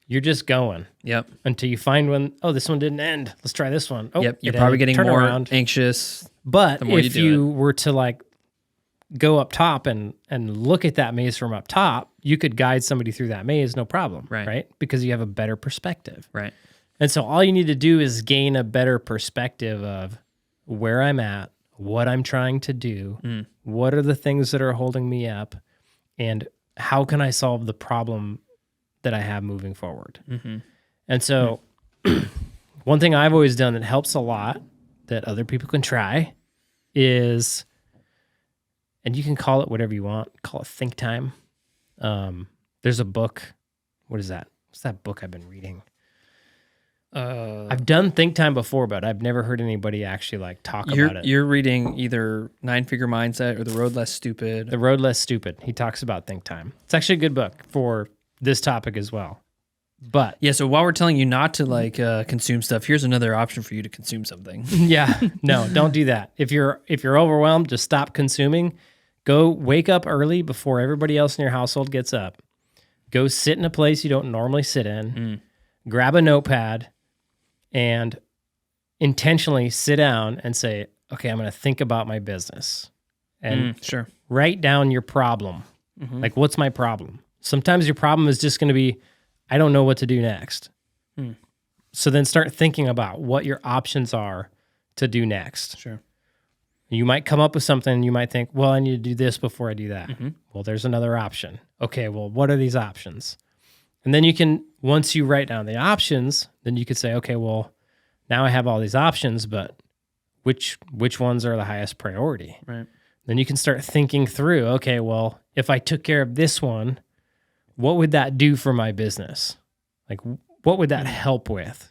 you're just going Yep. until you find one. Oh, this one didn't end. Let's try this one. Oh, Yep. You're it probably ended. getting Turn more around. anxious. But the more you if do you were to like go up top and look at that maze from up top, you could guide somebody through that maze, no problem, right? Because you have a better perspective. Right. And so all you need to do is gain a better perspective of where I'm at, what I'm trying to do, what are the things that are holding me up, and how can I solve the problem that I have moving forward. And so one thing I've always done that helps a lot that other people can try is, and you can call it whatever you want, call it think time. There's a book. What is that? What's that book I've been reading? I've done think time before, but I've never heard anybody actually like talk about it. You're reading either 9-Figure Mindset or The Road Less Stupid. The Road Less Stupid. He talks about think time. It's actually a good book for this topic as well. But Yeah, so while we're telling you not to like consume stuff, here's another option for you to consume something. yeah, no, don't do that. If you're overwhelmed, just stop consuming. Go wake up early before everybody else in your household gets up. Go sit in a place you don't normally sit in. Grab a notepad and intentionally sit down and say, okay, I'm going to think about my business. And Sure. write down your problem. Like, what's my problem? Sometimes your problem is just going to be, I don't know what to do next. So then start thinking about what your options are to do next. Sure. You might come up with something and you might think, well, I need to do this before I do that. Well, there's another option. Okay, well, what are these options? And then you can, once you write down the options, then you could say, okay, well, now I have all these options, but which ones are the highest priority? Right. Then you can start thinking through, okay, well, if I took care of this one, what would that do for my business? Like, what would that help with?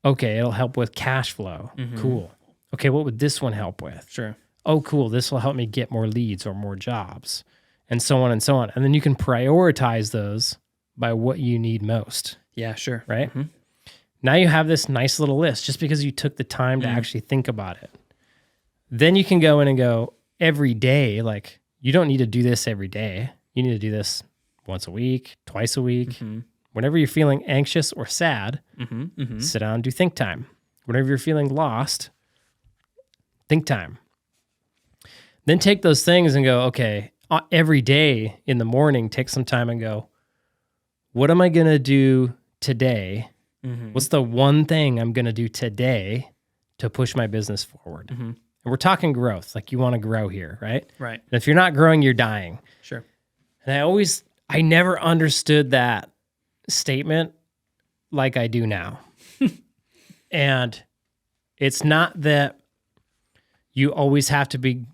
Okay, it'll help with cash flow. Cool. Okay, what would this one help with? Sure. Oh, cool. This will help me get more leads or more jobs, and so on and so on. And then you can prioritize those by what you need most, Yeah, sure. right? Now you have this nice little list just because you took the time to actually think about it. Then you can go in and go every day. Like, you don't need to do this every day. You need to do this once a week, twice a week. Whenever you're feeling anxious or sad, sit down and do think time. Whenever you're feeling lost, think time. Then take those things and go, okay, every day in the morning, take some time and go, what am I going to do today? What's the one thing I'm going to do today to push my business forward? And we're talking growth. Like, you want to grow here, right? Right. And if you're not growing, you're dying. Sure. And I never understood that statement like I do now. And it's not that you always have to be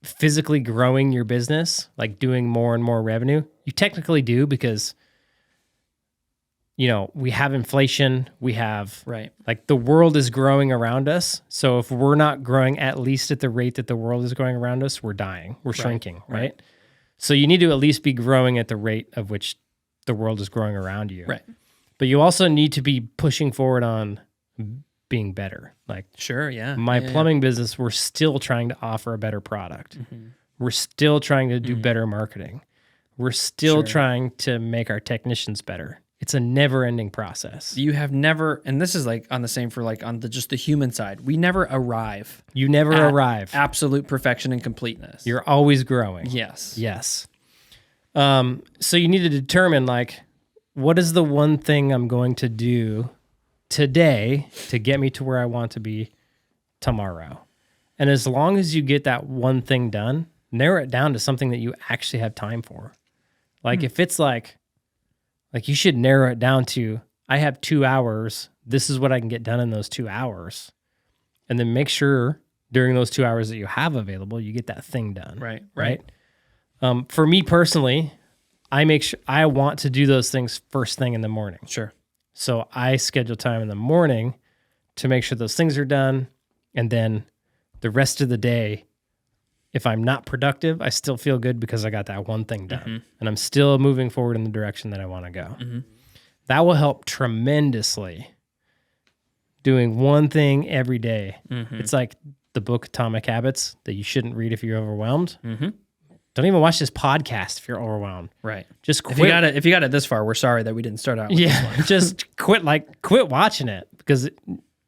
physically growing your business, like doing more and more revenue. You technically do because, we have inflation, we have like the world is growing around us. So if we're not growing at least at the rate that the world is growing around us, we're dying, we're shrinking, right? So you need to at least be growing at the rate of which the world is growing around you. Right. But you also need to be pushing forward on being better. Like my plumbing business, we're still trying to offer a better product. We're still trying to do better marketing. We're still trying to make our technicians better. It's a never-ending process. You have never, and this is like on the same for like on just the human side. We never arrive. You never arrive. Absolute perfection and completeness. You're always growing. Yes. So you need to determine like, what is the one thing I'm going to do today to get me to where I want to be tomorrow? And as long as you get that one thing done, narrow it down to something that you actually have time for. Like if it's like you should narrow it down to, I have 2 hours. This is what I can get done in those 2 hours. And then make sure during those 2 hours that you have available, you get that thing done. Right. For me personally, I want to do those things first thing in the morning. Sure. So I schedule time in the morning to make sure those things are done. And then the rest of the day, if I'm not productive, I still feel good because I got that one thing done. And I'm still moving forward in the direction that I want to go. That will help tremendously. Doing one thing every day. It's like the book Atomic Habits that you shouldn't read if you're overwhelmed. Don't even watch this podcast if you're overwhelmed. Right. Just quit. If you got it this far, we're sorry that we didn't start out with this one. Just quit watching it because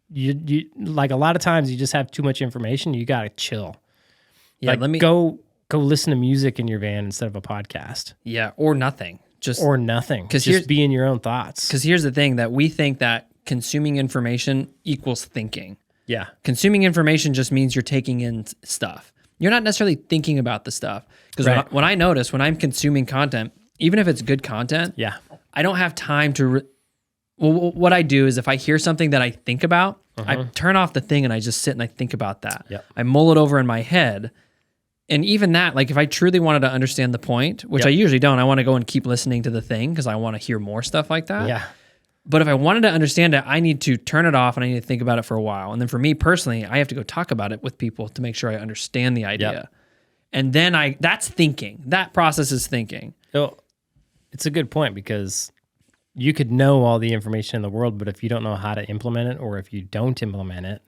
you like a lot of times you just have too much information. You got to chill. Yeah, like go listen to music in your van instead of a podcast. Yeah, or nothing. Just be in your own thoughts. Because here's the thing, that we think that consuming information equals thinking. Yeah. Consuming information just means you're taking in stuff. You're not necessarily thinking about the stuff. Because when I notice, when I'm consuming content, even if it's good content, I don't have time to... what I do is if I hear something that I think about, I turn off the thing and I just sit and I think about that. I mull it over in my head. And even that, like if I truly wanted to understand the point, which I usually don't, I want to go and keep listening to the thing because I want to hear more stuff like that. Yeah. But if I wanted to understand it, I need to turn it off and I need to think about it for a while. And then for me personally, I have to go talk about it with people to make sure I understand the idea. And then that's thinking. That process is thinking. So it's a good point because you could know all the information in the world, but if you don't know how to implement it or if you don't implement it,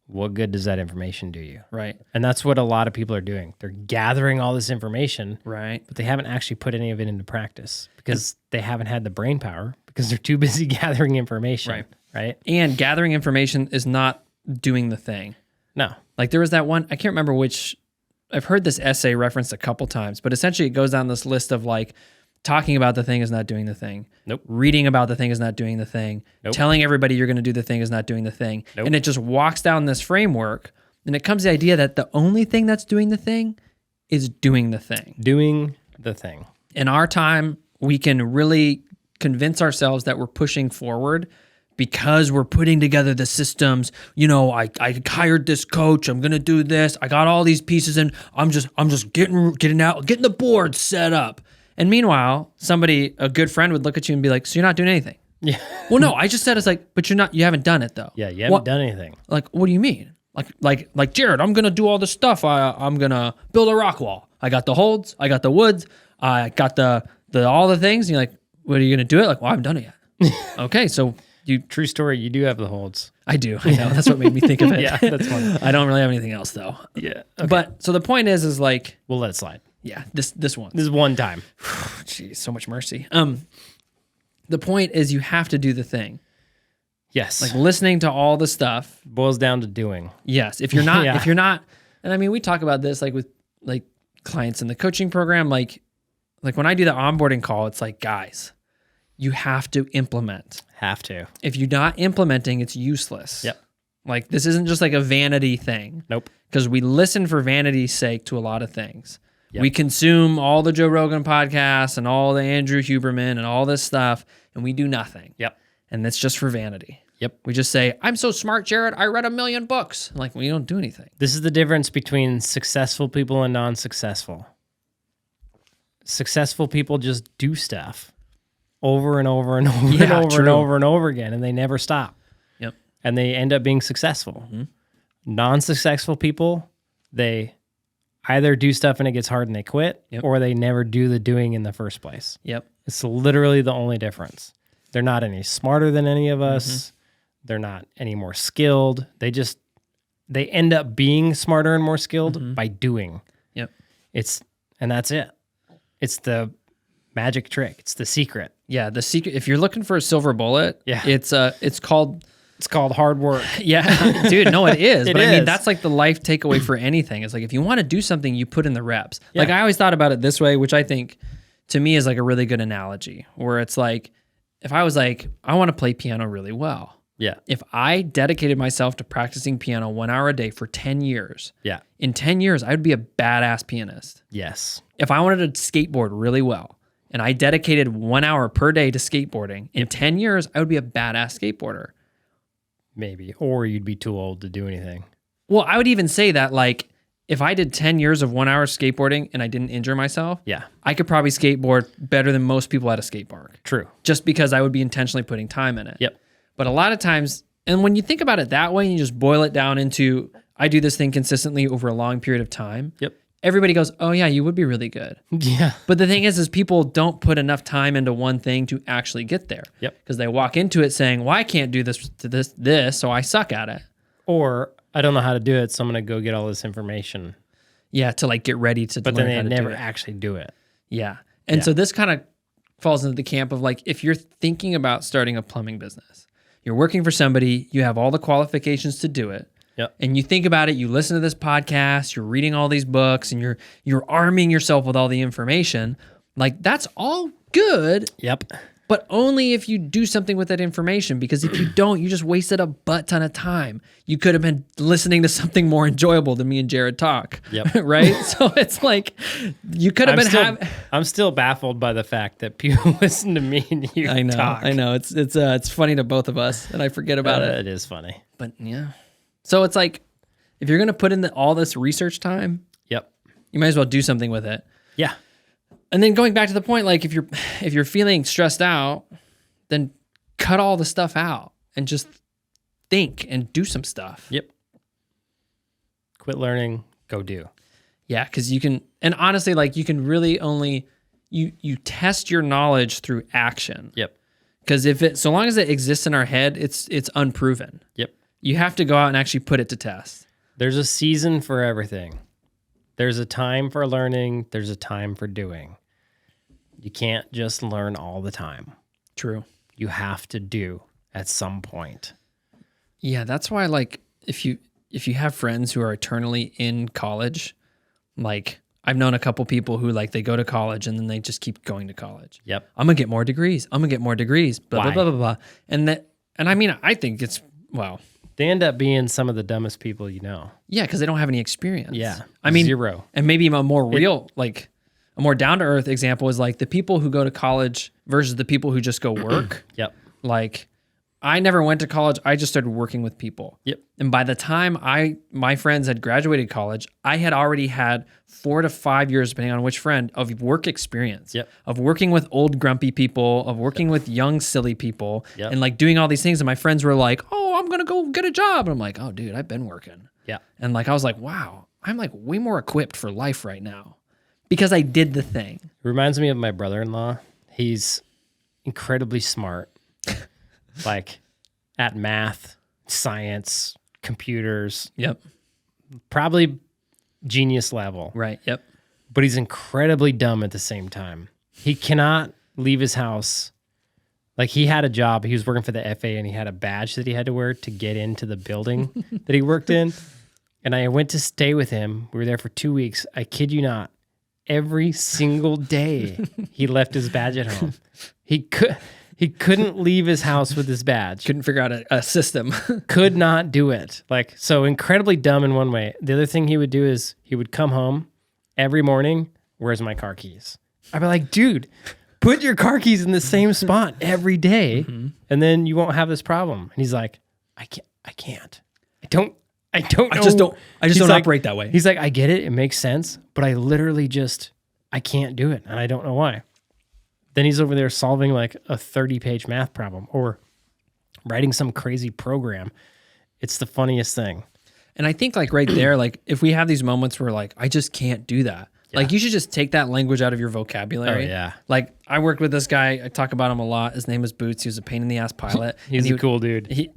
what good does that information do you? Right. And that's what a lot of people are doing. They're gathering all this information, right, but they haven't actually put any of it into practice because they haven't had the brain power because they're too busy gathering information, right? And gathering information is not doing the thing. No. Like there was that one, I can't remember which, I've heard this essay referenced a couple times, but essentially it goes down this list of like, talking about the thing is not doing the thing. Nope. Reading about the thing is not doing the thing. Nope. Telling everybody you're going to do the thing is not doing the thing. Nope. And it just walks down this framework. And it comes to the idea that the only thing that's doing the thing is doing the thing. Doing the thing. In our time, we can really convince ourselves that we're pushing forward because we're putting together the systems. You know, I hired this coach. I'm going to do this. I got all these pieces and I'm just getting out, getting the board set up. And meanwhile, a good friend would look at you and be like, so you're not doing anything. Yeah. Well, no, I just said, it's like, but you haven't done it though. Yeah, you haven't done anything. Like, what do you mean? Like Jared, I'm going to do all this stuff. I'm going to build a rock wall. I got the holds. I got the woods. I got the all the things. And you're like, what are you going to do it? Like, well, I haven't done it yet. Okay, so true story, you do have the holds. I do. I know. That's what made me think of it. Yeah, that's funny. I don't really have anything else though. Yeah. Okay. But so the point is like, we'll let it slide. Yeah, this one. This is one time. Jeez, so much mercy. The point is you have to do the thing. Yes. Like listening to all the stuff boils down to doing. Yes. If you're not, and I mean, we talk about this like with like clients in the coaching program, like when I do the onboarding call, it's like, guys, you have to implement. Have to. If you're not implementing, it's useless. Yep. Like this isn't just like a vanity thing. Nope. Because we listen for vanity's sake to a lot of things. Yep. We consume all the Joe Rogan podcasts and all the Andrew Huberman and all this stuff, and we do nothing. Yep. And that's just for vanity. Yep. We just say, I'm so smart, Jared. I read 1 million books. Like, we don't do anything. This is the difference between successful people and non-successful. Successful people just do stuff over and over and over and over and over and over again, and they never stop. Yep. And they end up being successful. Mm-hmm. Non-successful people, they either do stuff and it gets hard and they quit, or they never do the doing in the first place. Yep. It's literally the only difference. They're not any smarter than any of us. Mm-hmm. They're not any more skilled. They end up being smarter and more skilled by doing. Yep. And that's it. It's the magic trick. It's the secret. Yeah, the secret. If you're looking for a silver bullet, it's called hard work. Yeah, dude. No, it is. But I mean, that's like the life takeaway for anything. It's like if you want to do something, you put in the reps. Yeah. Like I always thought about it this way, which I think to me is like a really good analogy. Where it's like, if I was like, I want to play piano really well. Yeah. If I dedicated myself to practicing piano 1 hour a day for 10 years. Yeah. In 10 years, I would be a badass pianist. Yes. If I wanted to skateboard really well, and I dedicated 1 hour per day to skateboarding, in 10 years, I would be a badass skateboarder. Maybe. Or you'd be too old to do anything. Well, I would even say that, like, if I did 10 years of 1 hour skateboarding and I didn't injure myself, I could probably skateboard better than most people at a skate park. True. Just because I would be intentionally putting time in it. Yep. But a lot of times, and when you think about it that way, and you just boil it down into, I do this thing consistently over a long period of time. Yep. Everybody goes, oh yeah, you would be really good. Yeah. But the thing is people don't put enough time into one thing to actually get there. Yep. Because they walk into it saying, well, I can't do this to this, so I suck at it. Or I don't know how to do it, so I'm going to go get all this information. Yeah, to like get ready to but learn then how they to never do it. actually do it. Yeah. And so this kind of falls into the camp of like, if you're thinking about starting a plumbing business, you're working for somebody, you have all the qualifications to do it. Yep. And you think about it, you listen to this podcast, you're reading all these books, and you're arming yourself with all the information. Like, that's all good. Yep. But only if you do something with that information, because if you don't, you just wasted a butt ton of time. You could have been listening to something more enjoyable than me and Jared talk. Yep. Right? So it's like, you could have I'm still baffled by the fact that people listen to me and you talk. I know. It's funny to both of us, and I forget about it. It is funny. But yeah. So it's like, if you're going to put in all this research time, yep, you might as well do something with it. Yeah. And then going back to the point, like if you're feeling stressed out, then cut all the stuff out and just think and do some stuff. Yep. Quit learning, go do. Yeah, because you can, and honestly, like you can really only, you test your knowledge through action. Yep. Because so long as it exists in our head, it's unproven. Yep. You have to go out and actually put it to test. There's a season for everything. There's a time for learning. There's a time for doing. You can't just learn all the time. True. You have to do at some point. Yeah, that's why, like, if you have friends who are eternally in college, like I've known a couple people who like they go to college and then they just keep going to college. Yep. I'm gonna get more degrees. Blah Why? blah blah blah blah. And I mean, I think it's they end up being some of the dumbest people you know. Yeah, because they don't have any experience. Yeah. I mean, zero. And maybe a more real, like a more down to earth example is like the people who go to college versus the people who just go work. Yep. Like, I never went to college. I just started working with people. Yep. And by the time my friends had graduated college, I had already had 4 to 5 years, depending on which friend, of work experience. Yep. Of working with old grumpy people, of working with young silly people, Yep. and like doing all these things. And my friends were like, "Oh, I'm gonna go get a job." And I'm like, "Oh, dude, I've been working." Yeah. And like I was like, "Wow, I'm like way more equipped for life right now because I did the thing." It reminds me of my brother-in-law. He's incredibly smart, like at math, science, computers. Yep. Probably genius level. Right. Yep. But he's incredibly dumb at the same time. He cannot leave his house. Like, he had a job. He was working for the FAA, and he had a badge that he had to wear to get into the building that he worked in. And I went to stay with him. We were there for 2 weeks. I kid you not. Every single day, he left his badge at home. He couldn't leave his house with his badge. Couldn't figure out a system. Could not do it. Like, so incredibly dumb in one way. The other thing he would do is he would come home every morning. Where's my car keys? I'd be like, dude, put your car keys in the same spot every day, and then you won't have this problem. And he's like, I can't. I don't know. I just don't He's operate that way. He's like, I get it. It makes sense. But I literally I can't do it. And I don't know why. Then he's over there solving like a 30-page math problem or writing some crazy program. It's the funniest thing. And I think like right there, like if we have these moments where like, I just can't do that. Yeah. Like you should just take that language out of your vocabulary. Oh, yeah. Like I worked with this guy. I talk about him a lot. His name was Boots. He was a pain in the ass pilot. He's a cool dude. He's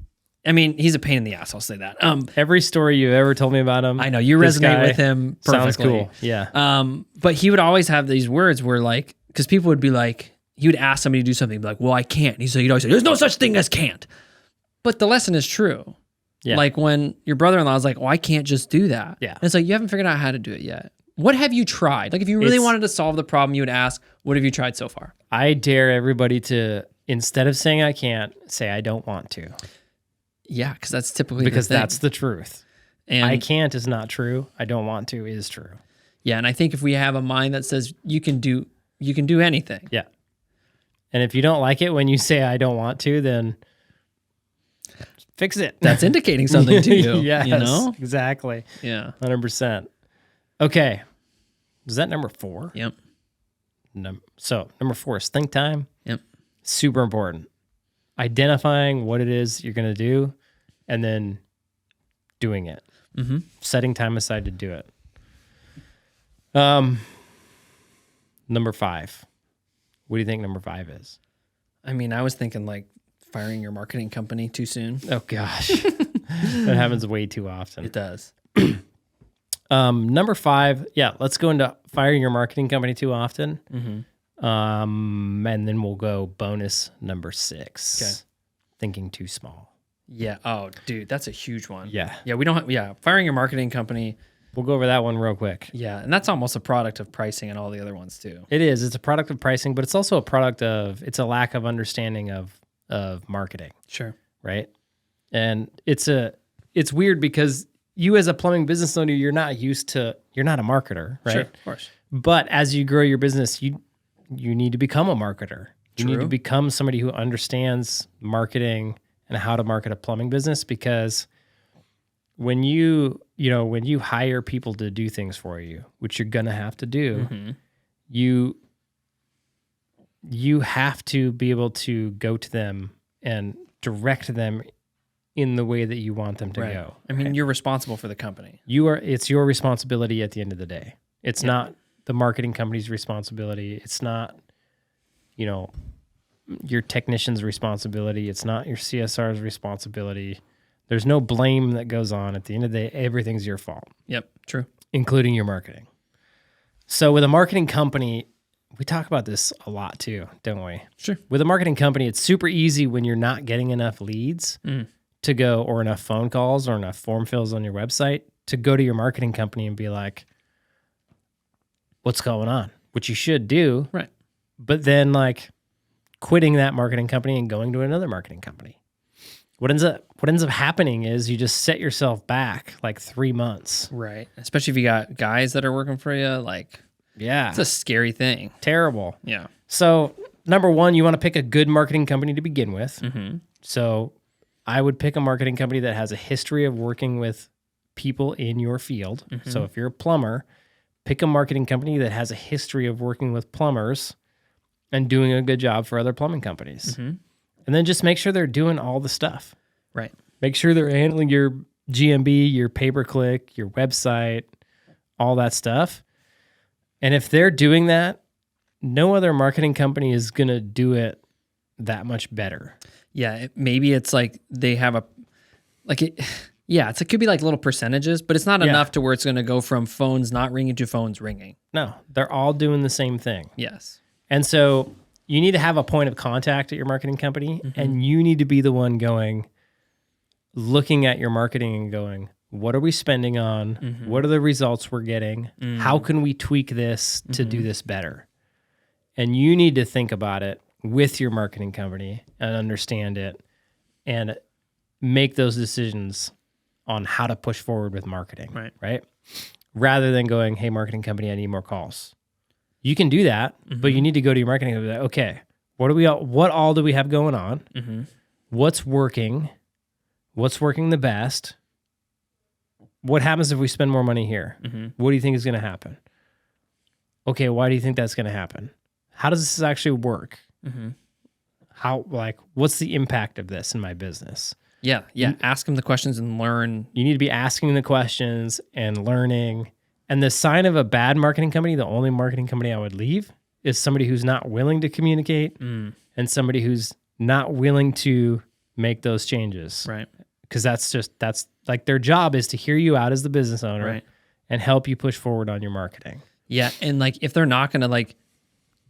a pain in the ass. I'll say that. Every story you ever told me about him. I know you resonate with him perfectly. Sounds cool. Yeah. But he would always have these words where like, because people would be like, he would ask somebody to do something, be like, well, I can't. And he'd always say, there's no such thing as can't. But the lesson is true. Yeah. Like when your brother-in-law is like, oh, I can't just do that. Yeah. And it's like, you haven't figured out how to do it yet. What have you tried? Like if you really wanted to solve the problem, you would ask, what have you tried so far? I dare everybody to, instead of saying I can't, say I don't want to. Yeah, because that's typically because the thing. That's the truth. And I can't is not true. I don't want to is true. Yeah, and I think if we have a mind that says you can do anything. Yeah. And if you don't like it when you say I don't want to, then fix it. That's indicating something to you. Yes, you know? Exactly. Yeah. 100%. Okay. Was that number 4? Yep. So number 4 is think time. Yep. Super important. Identifying what it is you're going to do and then doing it. Mm-hmm. Setting time aside to do it. Number 5. What do you think number 5 is? I mean, I was thinking like firing your marketing company too soon. Oh gosh. That happens way too often. It does. Number 5, yeah, let's go into firing your marketing company too often. Mm-hmm. And then we'll go bonus number 6. Okay. Thinking too small. Yeah. Oh, dude, that's a huge one. Yeah. Yeah, we don't have, yeah, firing your marketing company. We'll go over that one real quick. Yeah, and that's almost a product of pricing and all the other ones too. It is. It's a product of pricing, but it's also a product of, it's a lack of understanding of marketing. Sure. Right? And it's weird because you as a plumbing business owner, you're not a marketer, right? Sure, of course. But as you grow your business, you need to become a marketer. You need to become somebody who understands marketing and how to market a plumbing business, because when you hire people to do things for you, which you're going to have to do, mm-hmm. you have to be able to go to them and direct them in the way that you want them to go. I mean, you're responsible for the company. It's your responsibility at the end of the day. It's not the marketing company's responsibility. It's not, your technician's responsibility. It's not your CSR's responsibility. There's no blame that goes on. At the end of the day, everything's your fault. Yep, true. Including your marketing. So with a marketing company, we talk about this a lot too, don't we? Sure. With a marketing company, it's super easy when you're not getting enough leads to go, or enough phone calls or enough form fills on your website, to go to your marketing company and be like, what's going on? Which you should do. Right. But then like quitting that marketing company and going to another marketing company. What ends up happening is you just set yourself back like 3 months. Right. Especially if you got guys that are working for you, like, yeah, it's a scary thing. Terrible. Yeah. So number 1, you want to pick a good marketing company to begin with. Mm-hmm. So I would pick a marketing company that has a history of working with people in your field. Mm-hmm. So if you're a plumber, pick a marketing company that has a history of working with plumbers and doing a good job for other plumbing companies. Mm-hmm. And then just make sure they're doing all the stuff. Right. Make sure they're handling your GMB, your pay-per-click, your website, all that stuff. And if they're doing that, no other marketing company is going to do it that much better. Yeah, maybe it's like they have it could be like little percentages, but it's not enough to where it's going to go from phones not ringing to phones ringing. No, they're all doing the same thing. Yes. And so you need to have a point of contact at your marketing company, mm-hmm. and you need to be the one looking at your marketing and going, what are we spending on? Mm-hmm. What are the results we're getting? Mm-hmm. How can we tweak this to do this better? And you need to think about it with your marketing company and understand it and make those decisions on how to push forward with marketing, right? Rather than going, hey, marketing company, I need more calls. You can do that, but you need to go to your marketing and be like, okay, what all do we have going on? Mm-hmm. What's working? What's working the best? What happens if we spend more money here? Mm-hmm. What do you think is going to happen? Okay, why do you think that's going to happen? How does this actually work? Mm-hmm. What's the impact of this in my business? Yeah. Ask them the questions and learn. You need to be asking the questions and learning. And the sign of a bad marketing company, the only marketing company I would leave, is somebody who's not willing to communicate and somebody who's not willing to make those changes. Right. Because that's like their job is to hear you out as the business owner and help you push forward on your marketing. Yeah. And like, if they're not going to like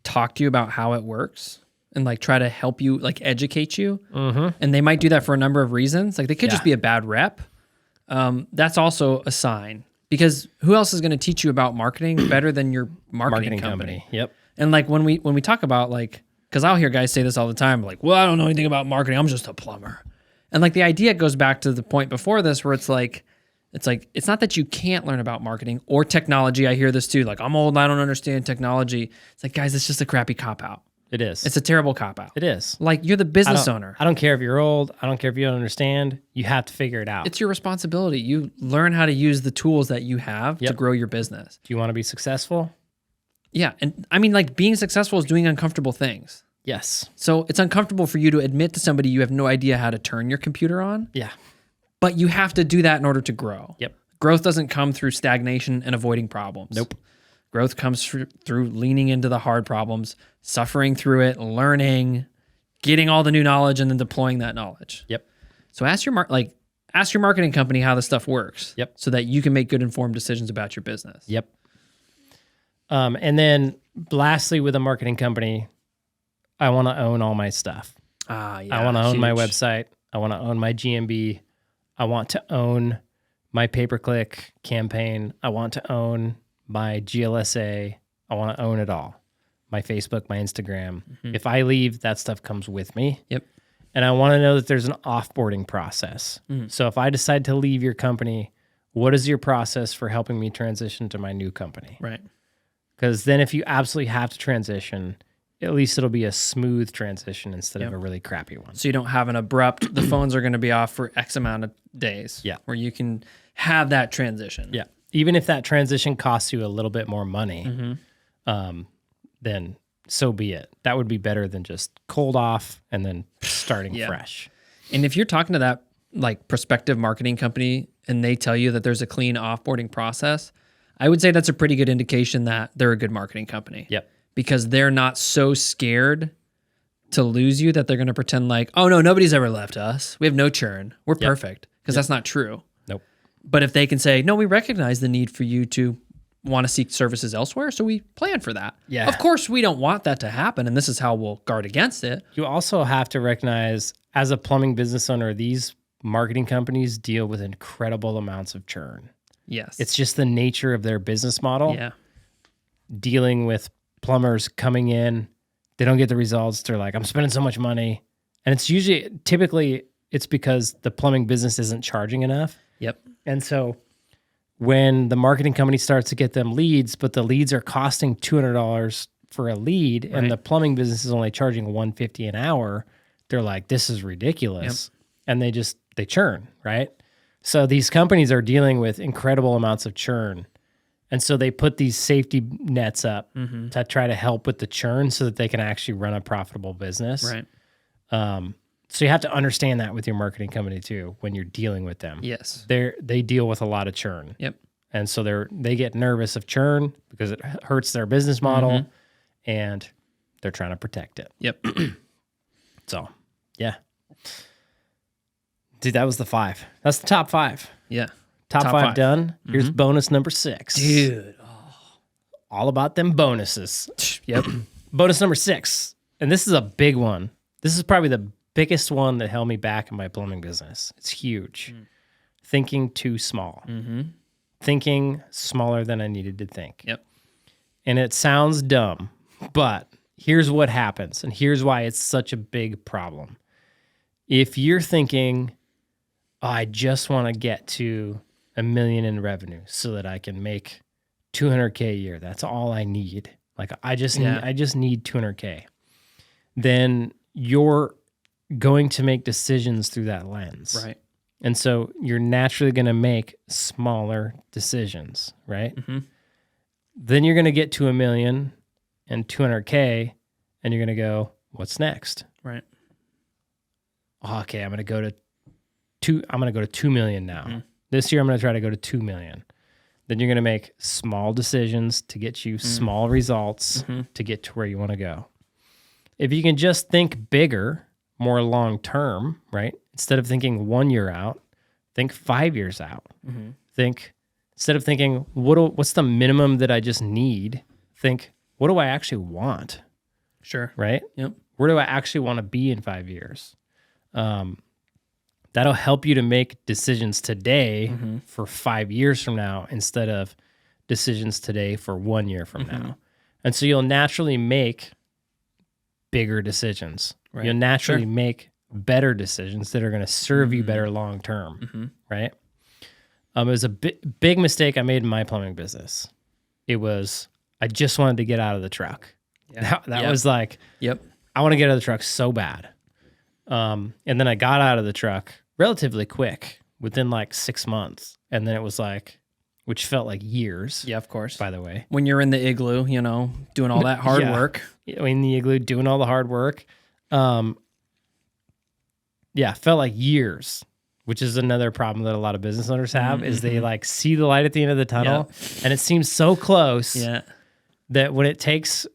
talk to you about how it works and like try to help you, like educate you, and they might do that for a number of reasons. Like they could just be a bad rep. That's also a sign, because who else is going to teach you about marketing better than your marketing company? Yep. And like when we talk about like, because I'll hear guys say this all the time, like, well, I don't know anything about marketing. I'm just a plumber. And like the idea goes back to the point before this where it's not that you can't learn about marketing or technology. I hear this too. Like, I'm old and I don't understand technology. It's like, guys, it's just a crappy cop-out. It is. It's a terrible cop-out. It is. Like, you're the business owner. I don't care if you're old. I don't care if you don't understand. You have to figure it out. It's your responsibility. You learn how to use the tools that you have to grow your business. Do you want to be successful? Yeah. And I mean, like, being successful is doing uncomfortable things. Yes. So it's uncomfortable for you to admit to somebody you have no idea how to turn your computer on. Yeah. But you have to do that in order to grow. Yep. Growth doesn't come through stagnation and avoiding problems. Nope. Growth comes through leaning into the hard problems, suffering through it, learning, getting all the new knowledge, and then deploying that knowledge. Yep. So ask your marketing company how this stuff works. Yep. So that you can make good informed decisions about your business. Yep. And then lastly, with a marketing company, I want to own all my stuff. Yeah. I want to own my website. I want to own my GMB. I want to own my pay-per-click campaign. I want to own my GLSA. I want to own it all. My Facebook, my Instagram. If I leave, that stuff comes with me. Yep. And I want to know that there's an offboarding process. So if I decide to leave your company, what is your process for helping me transition to my new company? Right. Because then if you absolutely have to transition, at least it'll be a smooth transition instead of a really crappy one. So you don't have an abrupt, the phones are going to be off for X amount of days. Yeah. Where you can have that transition. Yeah. Even if that transition costs you a little bit more money, then so be it. That would be better than just cold off and then starting fresh. And if you're talking to that like prospective marketing company and they tell you that there's a clean offboarding process, I would say that's a pretty good indication that they're a good marketing company. Yep. Because they're not so scared to lose you that they're going to pretend like, oh no, nobody's ever left us. We have no churn. We're perfect. Because that's not true. Nope. But if they can say, no, we recognize the need for you to want to seek services elsewhere, so we plan for that. Yeah. Of course, we don't want that to happen, and this is how we'll guard against it. You also have to recognize, as a plumbing business owner, these marketing companies deal with incredible amounts of churn. Yes. It's just the nature of their business model. Yeah. Dealing with plumbers coming in, they don't get the results. They're like, I'm spending so much money. And typically it's because the plumbing business isn't charging enough. Yep. And so when the marketing company starts to get them leads, but the leads are costing $200 for a lead, and the plumbing business is only charging $150 an hour, they're like, this is ridiculous. And they churn, right? So these companies are dealing with incredible amounts of churn. And so they put these safety nets up to try to help with the churn so that they can actually run a profitable business. Right. So you have to understand that with your marketing company too when you're dealing with them. Yes. They deal with a lot of churn. Yep. And so they get nervous of churn because it hurts their business model and they're trying to protect it. Yep. So, yeah. Dude, that was the 5. That's the top 5. Yeah. Top 5 done. Here's bonus number 6. Dude. All about them bonuses. Yep. Bonus number 6. And this is a big one. This is probably the biggest one that held me back in my plumbing business. It's huge. Thinking too small. Thinking smaller than I needed to think. Yep. And it sounds dumb, but here's what happens, and here's why it's such a big problem. If you're thinking, oh, I just want to get to $1 million in revenue so that I can make $200K a year, that's all I need. Like I just need 200K. Then you're going to make decisions through that lens. Right. And so you're naturally going to make smaller decisions, right? Mm-hmm. Then you're going to get to $1 million and 200K, and you're going to go, what's next? Right. Okay, I'm going to go to 2 million now. Mm-hmm. This year I'm going to try to go to 2 million. Then you're going to make small decisions to get you small results to get to where you want to go. If you can just think bigger, more long term, right? Instead of thinking 1 year out, think 5 years out. Mm-hmm. Think, instead of thinking, what's the minimum that I just need? Think, what do I actually want? Sure. Right? Yep. Where do I actually want to be in 5 years? That'll help you to make decisions today for 5 years from now instead of decisions today for 1 year from now. And so you'll naturally make bigger decisions. Right. You'll naturally make better decisions that are going to serve you better long term, right? It was a big mistake I made in my plumbing business. It was, I just wanted to get out of the truck. Yeah. That was like, I want to get out of the truck so bad. And then I got out of the truck relatively quick, within like 6 months. And then it was like, which felt like years. Yeah, of course. By the way. When you're in the igloo, doing all that hard work. In the igloo, doing all the hard work. Felt like years, which is another problem that a lot of business owners have, is they like see the light at the end of the tunnel and it seems so close that when it takes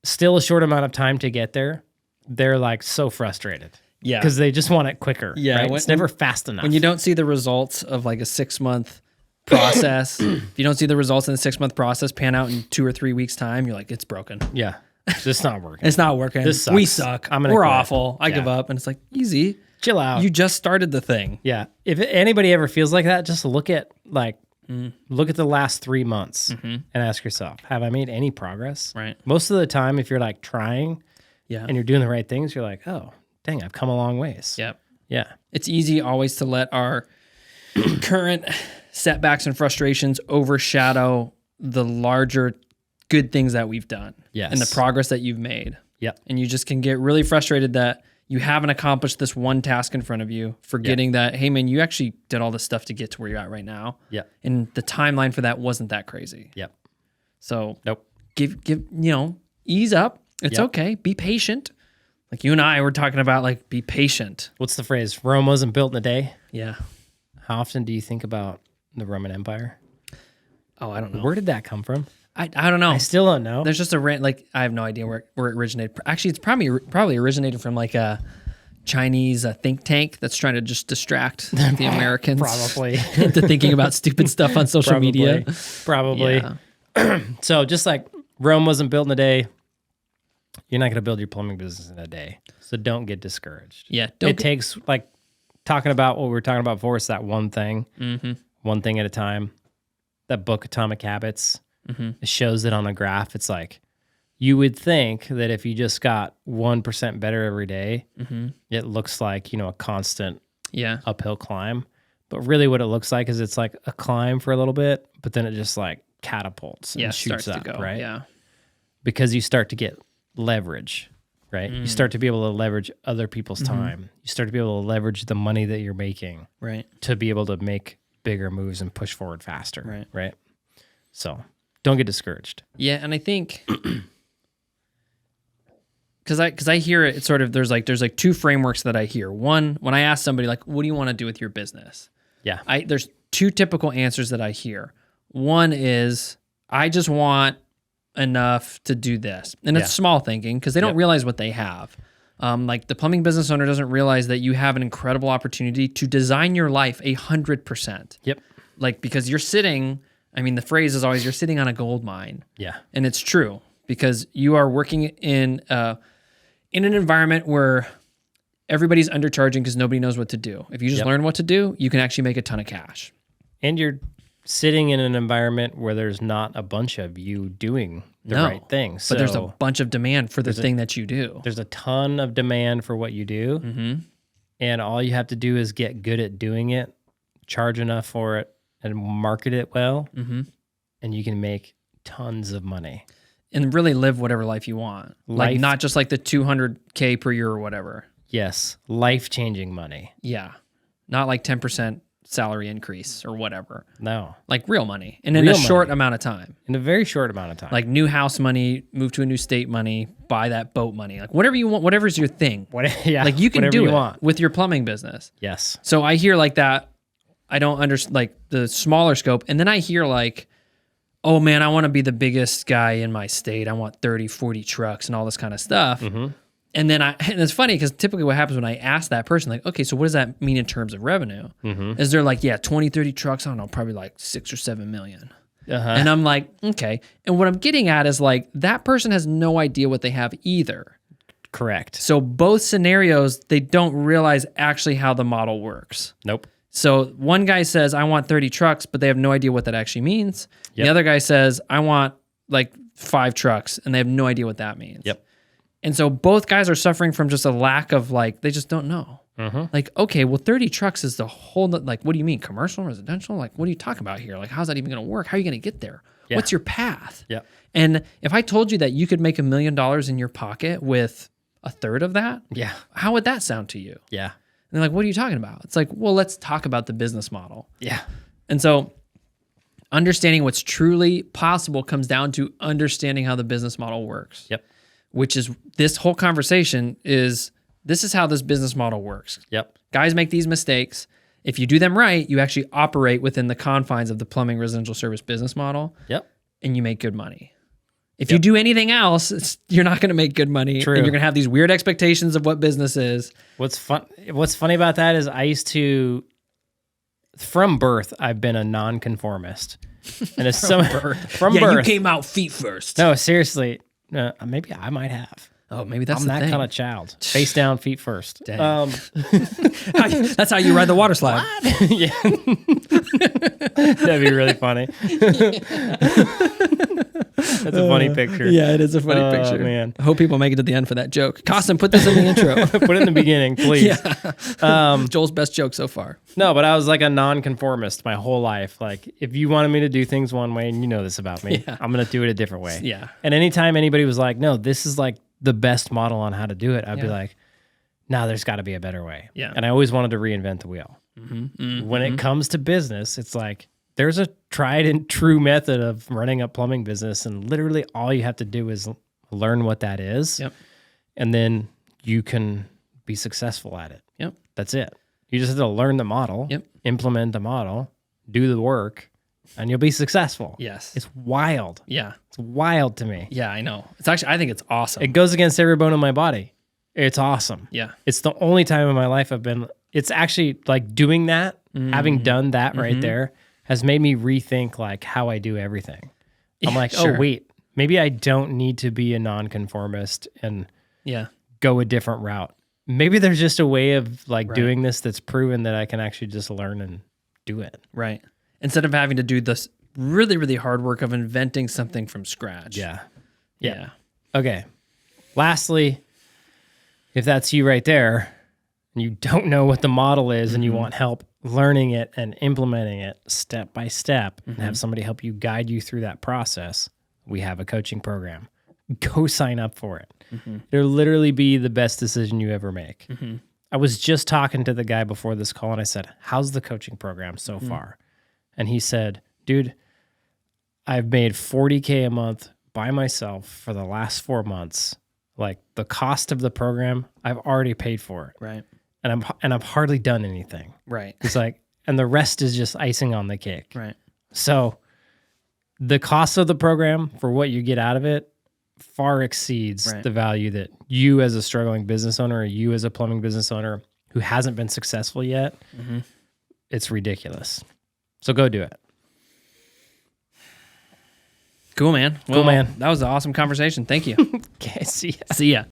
still a short amount of time to get there, they're like so frustrated. Yeah. Because they just want it quicker. Yeah. Right? It's never fast enough. When you don't see the results of like a 6-month process, if you don't see the results in the 6-month process pan out in 2 or 3 weeks' time, you're like, it's broken. Yeah. It's not working. It's not working. This sucks. We suck. We're quit. awful. I give up. And it's like, easy. Chill out. You just started the thing. Yeah. If anybody ever feels like that, just look at the last 3 months and ask yourself, have I made any progress? Right. Most of the time, if you're like trying and you're doing the right things, you're like, oh, dang, I've come a long ways. Yep. Yeah. It's easy always to let our current setbacks and frustrations overshadow the larger good things that we've done. Yes. And the progress that you've made. Yep. And you just can get really frustrated that you haven't accomplished this one task in front of you, forgetting that, hey man, you actually did all this stuff to get to where you're at right now. Yeah. And the timeline for that wasn't that crazy. Yep. So nope. Give ease up. It's okay. Be patient. Like you and I were talking about, like, be patient. What's the phrase? Rome wasn't built in a day. Yeah. How often do you think about the Roman Empire? Oh, I don't know. Where did that come from? I don't know. I still don't know. There's just I have no idea where it originated. Actually, it's probably originated from like a Chinese think tank that's trying to just distract the Americans probably into thinking about stupid stuff on social media. Probably. Yeah. So just like Rome wasn't built in a day, you're not going to build your plumbing business in a day. So don't get discouraged. Yeah. It takes, like, talking about what we were talking about before, it's that one thing at a time. That book, Atomic Habits, it shows it on a graph. It's like, you would think that if you just got 1% better every day, it looks like, a constant uphill climb. But really what it looks like is it's like a climb for a little bit, but then it just like catapults and shoots up, to go. right? Yeah. Because you start to get leverage, right? You start to be able to leverage other people's time. You start to be able to leverage the money that you're making, right, to be able to make bigger moves and push forward faster, right? So don't get discouraged. Yeah, and I think because I hear it, it's sort of there's like 2 frameworks that I hear. One, when I ask somebody like, "What do you want to do with your business?" Yeah, there's 2 typical answers that I hear. One is, I just want enough to do this. And it's small thinking because they don't realize what they have. Like the plumbing business owner doesn't realize that you have an incredible opportunity to design your life 100%. Yep. Like, because you're sitting, the phrase is always, you're sitting on a gold mine. Yeah. And it's true because you are working in an environment where everybody's undercharging because nobody knows what to do. If you just learn what to do, you can actually make a ton of cash. And you're sitting in an environment where there's not a bunch of you doing the right thing. So but there's a bunch of demand for the thing that you do. There's a ton of demand for what you do. And all you have to do is get good at doing it, charge enough for it, and market it well. And you can make tons of money. and really live whatever life you want. Like not just like the $200K per year or whatever. Yes. Life-changing money. Yeah. Not like 10% salary increase or whatever. No. Like real money. And in a short amount of time. In a very short amount of time. Like new house money, move to a new state money, buy that boat money. Like whatever you want, whatever's your thing. Like you can do it with your plumbing business. Yes. So I hear like that. I don't understand like the smaller scope. And then I hear like, oh man, I want to be the biggest guy in my state. I want 30, 40 trucks and all this kind of stuff. Mm-hmm. And then and it's funny because typically what happens when I ask that person, like, okay, so what does that mean in terms of revenue? Mm-hmm. Is they're like, yeah, 20, 30 trucks, I don't know, probably like 6 or 7 million. Uh-huh. And I'm like, okay. And what I'm getting at is like, that person has no idea what they have either. Correct. So both scenarios, they don't realize actually how the model works. Nope. So one guy says, I want 30 trucks, but they have no idea what that actually means. Yep. The other guy says, I want like 5 trucks, and they have no idea what that means. Yep. And so both guys are suffering from just a lack of like, they just don't know. Mm-hmm. Like, okay, well, 30 trucks is the whole, like, what do you mean? Commercial, residential? Like, what are you talking about here? Like, how's that even going to work? How are you going to get there? Yeah. What's your path? Yeah. And if I told you that you could make $1 million in your pocket with a third of that, yeah, how would that sound to you? Yeah. And they're like, what are you talking about? It's like, well, let's talk about the business model. Yeah. And so understanding what's truly possible comes down to understanding how the business model works. Yep. Which is this whole conversation is, this is how this business model works. Yep. Guys make these mistakes. If you do them right, you actually operate within the confines of the plumbing residential service business model. Yep. And you make good money. If you do anything else, you're not going to make good money. True. And you're going to have these weird expectations of what business is. What's funny about that is I used to, from birth, I've been a nonconformist. And it's from birth. You came out feet first. No, seriously. Maybe I might have. Oh, maybe that's I'm the that thing. kind of child. Face down, feet first. That's how you ride the water slide. Yeah. That'd be really funny. That's a funny picture. Yeah, it is a funny picture. Man. I hope people make it to the end for that joke. Costin, put this in the intro. Put it in the beginning, please. Yeah. Joel's best joke so far. No, but I was like a nonconformist my whole life. Like, if you wanted me to do things one way, and you know this about me, I'm going to do it a different way. Yeah. And anytime anybody was like, no, this is like the best model on how to do it, I'd be like, no, there's got to be a better way. Yeah. And I always wanted to reinvent the wheel. When it comes to business, it's like, there's a tried and true method of running a plumbing business, and literally all you have to do is learn what that is. Yep. And then you can be successful at it. Yep. That's it. You just have to learn the model, implement the model, do the work, and you'll be successful. Yes. It's wild. Yeah. It's wild to me. Yeah, I know. It's actually, I think it's awesome. It goes against every bone in my body. It's awesome. Yeah. It's the only time in my life it's actually like doing that, having done that right there, has made me rethink like how I do everything. I'm like, oh wait, maybe I don't need to be a nonconformist and go a different route. Maybe there's just a way of like doing this that's proven that I can actually just learn and do it. Right. Instead of having to do this really, really hard work of inventing something from scratch. Yeah. Okay. Lastly, if that's you right there, and you don't know what the model is and you want help learning it and implementing it step by step and have somebody help you guide you through that process, we have a coaching program. Go sign up for it. It'll literally be the best decision you ever make. I was just talking to the guy before this call and I said, how's the coaching program so far? And he said, dude, I've made $40K a month by myself for the last 4 months. Like the cost of the program, I've already paid for it. Right. And I've hardly done anything. Right. It's like, and the rest is just icing on the cake. Right. So the cost of the program for what you get out of it far exceeds the value that you as a struggling business owner or you as a plumbing business owner who hasn't been successful yet, it's ridiculous. So go do it. Cool, man. Cool, man. That was an awesome conversation. Thank you. Okay, see ya. See ya.